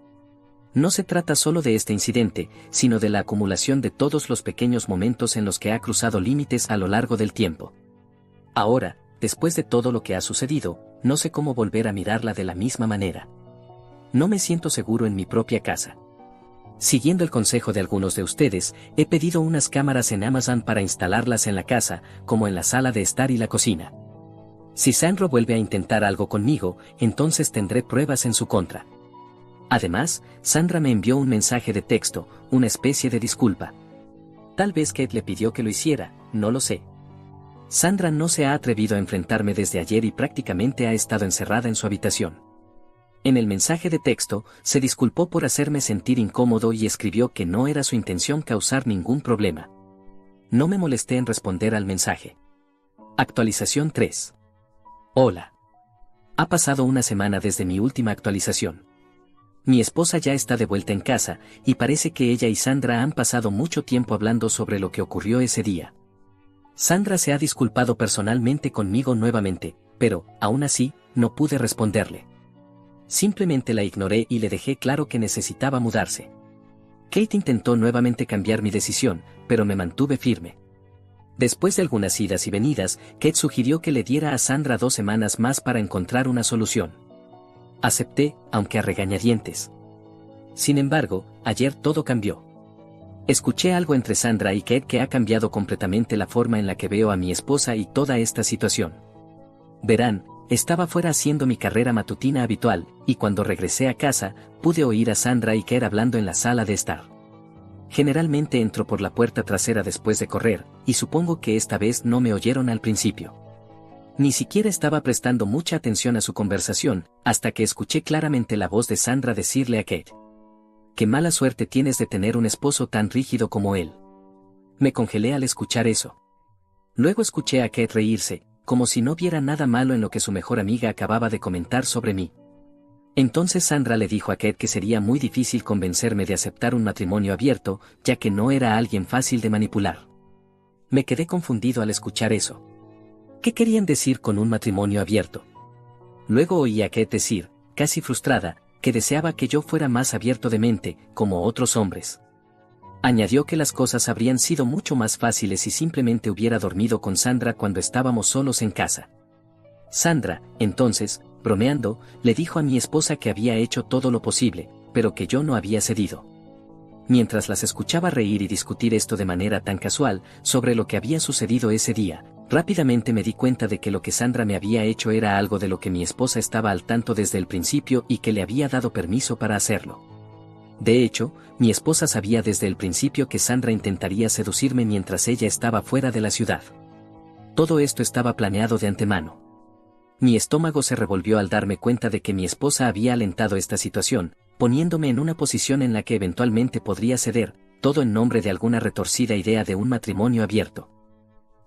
No se trata solo de este incidente, sino de la acumulación de todos los pequeños momentos en los que ha cruzado límites a lo largo del tiempo. Ahora, después de todo lo que ha sucedido, no sé cómo volver a mirarla de la misma manera. No me siento seguro en mi propia casa. Siguiendo el consejo de algunos de ustedes, he pedido unas cámaras en Amazon para instalarlas en la casa, como en la sala de estar y la cocina. Si Sandra vuelve a intentar algo conmigo, entonces tendré pruebas en su contra. Además, Sandra me envió un mensaje de texto, una especie de disculpa. Tal vez Kate le pidió que lo hiciera, no lo sé. Sandra no se ha atrevido a enfrentarme desde ayer y prácticamente ha estado encerrada en su habitación. En el mensaje de texto, se disculpó por hacerme sentir incómodo y escribió que no era su intención causar ningún problema. No me molesté en responder al mensaje. Actualización 3. Hola. Ha pasado una semana desde mi última actualización. Mi esposa ya está de vuelta en casa, y parece que ella y Sandra han pasado mucho tiempo hablando sobre lo que ocurrió ese día. Sandra se ha disculpado personalmente conmigo nuevamente, pero, aún así, no pude responderle. Simplemente la ignoré y le dejé claro que necesitaba mudarse. Kate intentó nuevamente cambiar mi decisión, pero me mantuve firme. Después de algunas idas y venidas, Kate sugirió que le diera a Sandra 2 semanas más para encontrar una solución. Acepté, aunque a regañadientes. Sin embargo, ayer todo cambió. Escuché algo entre Sandra y Kate que ha cambiado completamente la forma en la que veo a mi esposa y toda esta situación. Verán, estaba fuera haciendo mi carrera matutina habitual, y cuando regresé a casa, pude oír a Sandra y Kate hablando en la sala de estar. Generalmente entro por la puerta trasera después de correr, y supongo que esta vez no me oyeron al principio. Ni siquiera estaba prestando mucha atención a su conversación, hasta que escuché claramente la voz de Sandra decirle a Kate: «Qué mala suerte tienes de tener un esposo tan rígido como él». Me congelé al escuchar eso. Luego escuché a Kate reírse, como si no viera nada malo en lo que su mejor amiga acababa de comentar sobre mí. Entonces Sandra le dijo a Kate que sería muy difícil convencerme de aceptar un matrimonio abierto, ya que no era alguien fácil de manipular. Me quedé confundido al escuchar eso. ¿Qué querían decir con un matrimonio abierto? Luego oí a Kate decir, casi frustrada, que deseaba que yo fuera más abierto de mente, como otros hombres. Añadió que las cosas habrían sido mucho más fáciles si simplemente hubiera dormido con Sandra cuando estábamos solos en casa. Sandra, entonces, bromeando, le dijo a mi esposa que había hecho todo lo posible, pero que yo no había cedido. Mientras las escuchaba reír y discutir esto de manera tan casual, sobre lo que había sucedido ese día, rápidamente me di cuenta de que lo que Sandra me había hecho era algo de lo que mi esposa estaba al tanto desde el principio y que le había dado permiso para hacerlo. De hecho, mi esposa sabía desde el principio que Sandra intentaría seducirme mientras ella estaba fuera de la ciudad. Todo esto estaba planeado de antemano. Mi estómago se revolvió al darme cuenta de que mi esposa había alentado esta situación, poniéndome en una posición en la que eventualmente podría ceder, todo en nombre de alguna retorcida idea de un matrimonio abierto.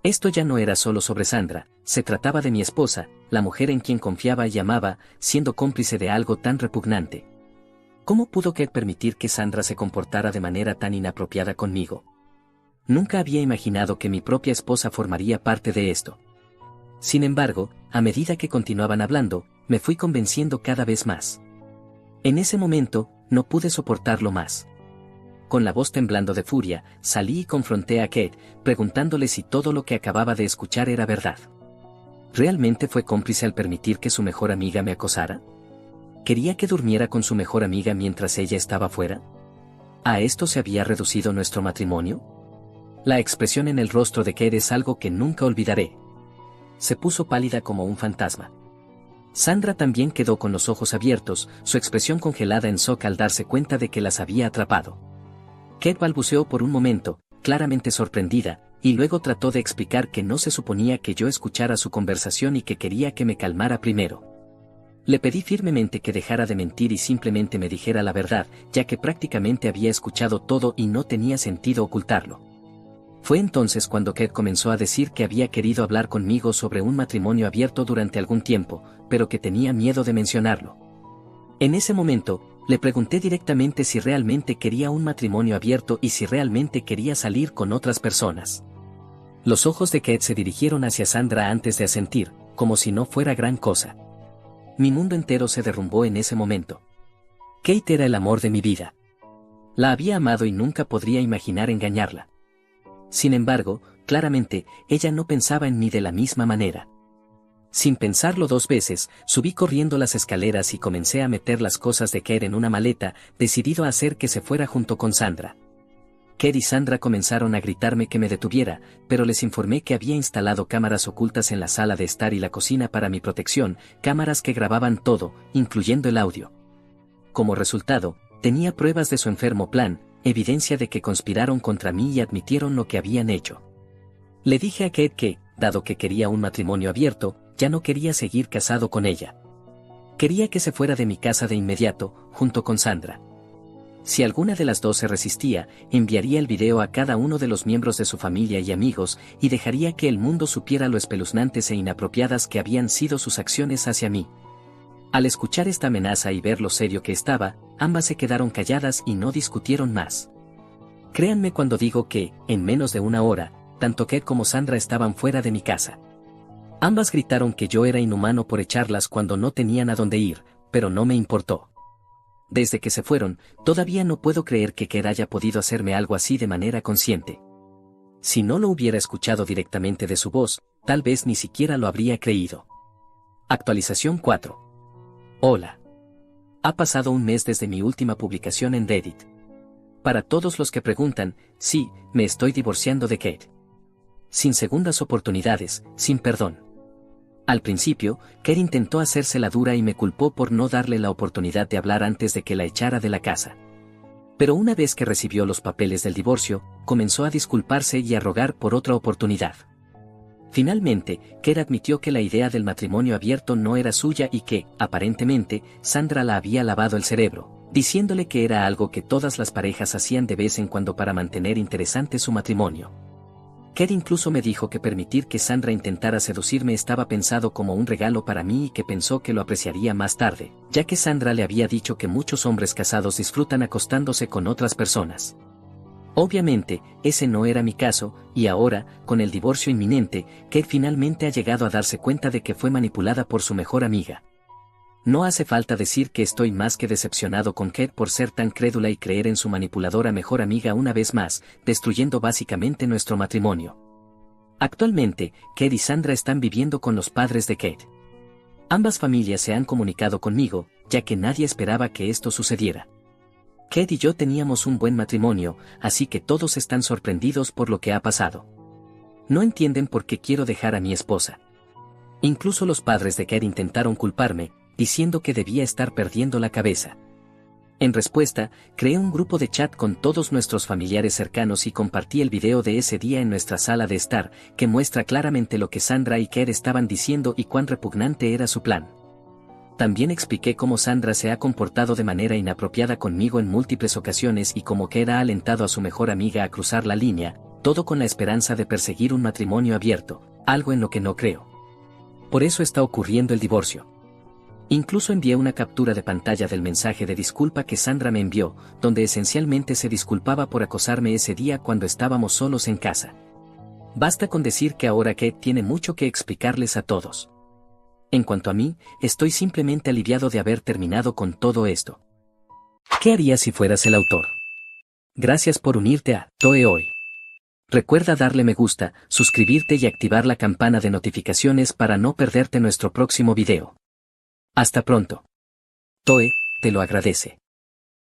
Esto ya no era solo sobre Sandra, se trataba de mi esposa, la mujer en quien confiaba y amaba, siendo cómplice de algo tan repugnante. ¿Cómo pudo Kate permitir que Sandra se comportara de manera tan inapropiada conmigo? Nunca había imaginado que mi propia esposa formaría parte de esto. Sin embargo, a medida que continuaban hablando, me fui convenciendo cada vez más. En ese momento, no pude soportarlo más. Con la voz temblando de furia, salí y confronté a Kate, preguntándole si todo lo que acababa de escuchar era verdad. ¿Realmente fue cómplice al permitir que su mejor amiga me acosara? ¿Quería que durmiera con su mejor amiga mientras ella estaba fuera? ¿A esto se había reducido nuestro matrimonio? La expresión en el rostro de Kate es algo que nunca olvidaré. Se puso pálida como un fantasma. Sandra también quedó con los ojos abiertos, su expresión congelada en shock al darse cuenta de que las había atrapado. Kate balbuceó por un momento, claramente sorprendida, y luego trató de explicar que no se suponía que yo escuchara su conversación y que quería que me calmara primero. Le pedí firmemente que dejara de mentir y simplemente me dijera la verdad, ya que prácticamente había escuchado todo y no tenía sentido ocultarlo. Fue entonces cuando Kate comenzó a decir que había querido hablar conmigo sobre un matrimonio abierto durante algún tiempo, pero que tenía miedo de mencionarlo. En ese momento, le pregunté directamente si realmente quería un matrimonio abierto y si realmente quería salir con otras personas. Los ojos de Kate se dirigieron hacia Sandra antes de asentir, como si no fuera gran cosa. Mi mundo entero se derrumbó en ese momento. Kate era el amor de mi vida. La había amado y nunca podría imaginar engañarla. Sin embargo, claramente, ella no pensaba en mí de la misma manera. Sin pensarlo 2 veces, subí corriendo las escaleras y comencé a meter las cosas de Kate en una maleta, decidido a hacer que se fuera junto con Sandra. Kate y Sandra comenzaron a gritarme que me detuviera, pero les informé que había instalado cámaras ocultas en la sala de estar y la cocina para mi protección, cámaras que grababan todo, incluyendo el audio. Como resultado, tenía pruebas de su enfermo plan, evidencia de que conspiraron contra mí y admitieron lo que habían hecho. Le dije a Kate que, dado que quería un matrimonio abierto, ya no quería seguir casado con ella. Quería que se fuera de mi casa de inmediato, junto con Sandra. Si alguna de las dos se resistía, enviaría el video a cada uno de los miembros de su familia y amigos, y dejaría que el mundo supiera lo espeluznantes e inapropiadas que habían sido sus acciones hacia mí. Al escuchar esta amenaza y ver lo serio que estaba, ambas se quedaron calladas y no discutieron más. Créanme cuando digo que, en menos de una hora, tanto Kate como Sandra estaban fuera de mi casa. Ambas gritaron que yo era inhumano por echarlas cuando no tenían a dónde ir, pero no me importó. Desde que se fueron, todavía no puedo creer que Kate haya podido hacerme algo así de manera consciente. Si no lo hubiera escuchado directamente de su voz, tal vez ni siquiera lo habría creído. Actualización 4. Hola. Ha pasado un mes desde mi última publicación en Reddit. Para todos los que preguntan, sí, me estoy divorciando de Kate. Sin segundas oportunidades, sin perdón. Al principio, Kate intentó hacerse la dura y me culpó por no darle la oportunidad de hablar antes de que la echara de la casa. Pero una vez que recibió los papeles del divorcio, comenzó a disculparse y a rogar por otra oportunidad. Finalmente, Kate admitió que la idea del matrimonio abierto no era suya y que, aparentemente, Sandra la había lavado el cerebro, diciéndole que era algo que todas las parejas hacían de vez en cuando para mantener interesante su matrimonio. Kate incluso me dijo que permitir que Sandra intentara seducirme estaba pensado como un regalo para mí y que pensó que lo apreciaría más tarde, ya que Sandra le había dicho que muchos hombres casados disfrutan acostándose con otras personas. Obviamente, ese no era mi caso, y ahora, con el divorcio inminente, Kate finalmente ha llegado a darse cuenta de que fue manipulada por su mejor amiga. No hace falta decir que estoy más que decepcionado con Kate por ser tan crédula y creer en su manipuladora mejor amiga una vez más, destruyendo básicamente nuestro matrimonio. Actualmente, Kate y Sandra están viviendo con los padres de Kate. Ambas familias se han comunicado conmigo, ya que nadie esperaba que esto sucediera. Kate y yo teníamos un buen matrimonio, así que todos están sorprendidos por lo que ha pasado. No entienden por qué quiero dejar a mi esposa. Incluso los padres de Kate intentaron culparme, diciendo que debía estar perdiendo la cabeza. En respuesta, creé un grupo de chat con todos nuestros familiares cercanos y compartí el video de ese día en nuestra sala de estar, que muestra claramente lo que Sandra y Kate estaban diciendo y cuán repugnante era su plan. También expliqué cómo Sandra se ha comportado de manera inapropiada conmigo en múltiples ocasiones y cómo Kate ha alentado a su mejor amiga a cruzar la línea, todo con la esperanza de perseguir un matrimonio abierto, algo en lo que no creo. Por eso está ocurriendo el divorcio. Incluso envié una captura de pantalla del mensaje de disculpa que Sandra me envió, donde esencialmente se disculpaba por acosarme ese día cuando estábamos solos en casa. Basta con decir que ahora Kate tiene mucho que explicarles a todos. En cuanto a mí, estoy simplemente aliviado de haber terminado con todo esto. ¿Qué harías si fueras el autor? Gracias por unirte a Toe Hoy. Recuerda darle me gusta, suscribirte y activar la campana de notificaciones para no perderte nuestro próximo video. Hasta pronto. Toe, te lo agradece.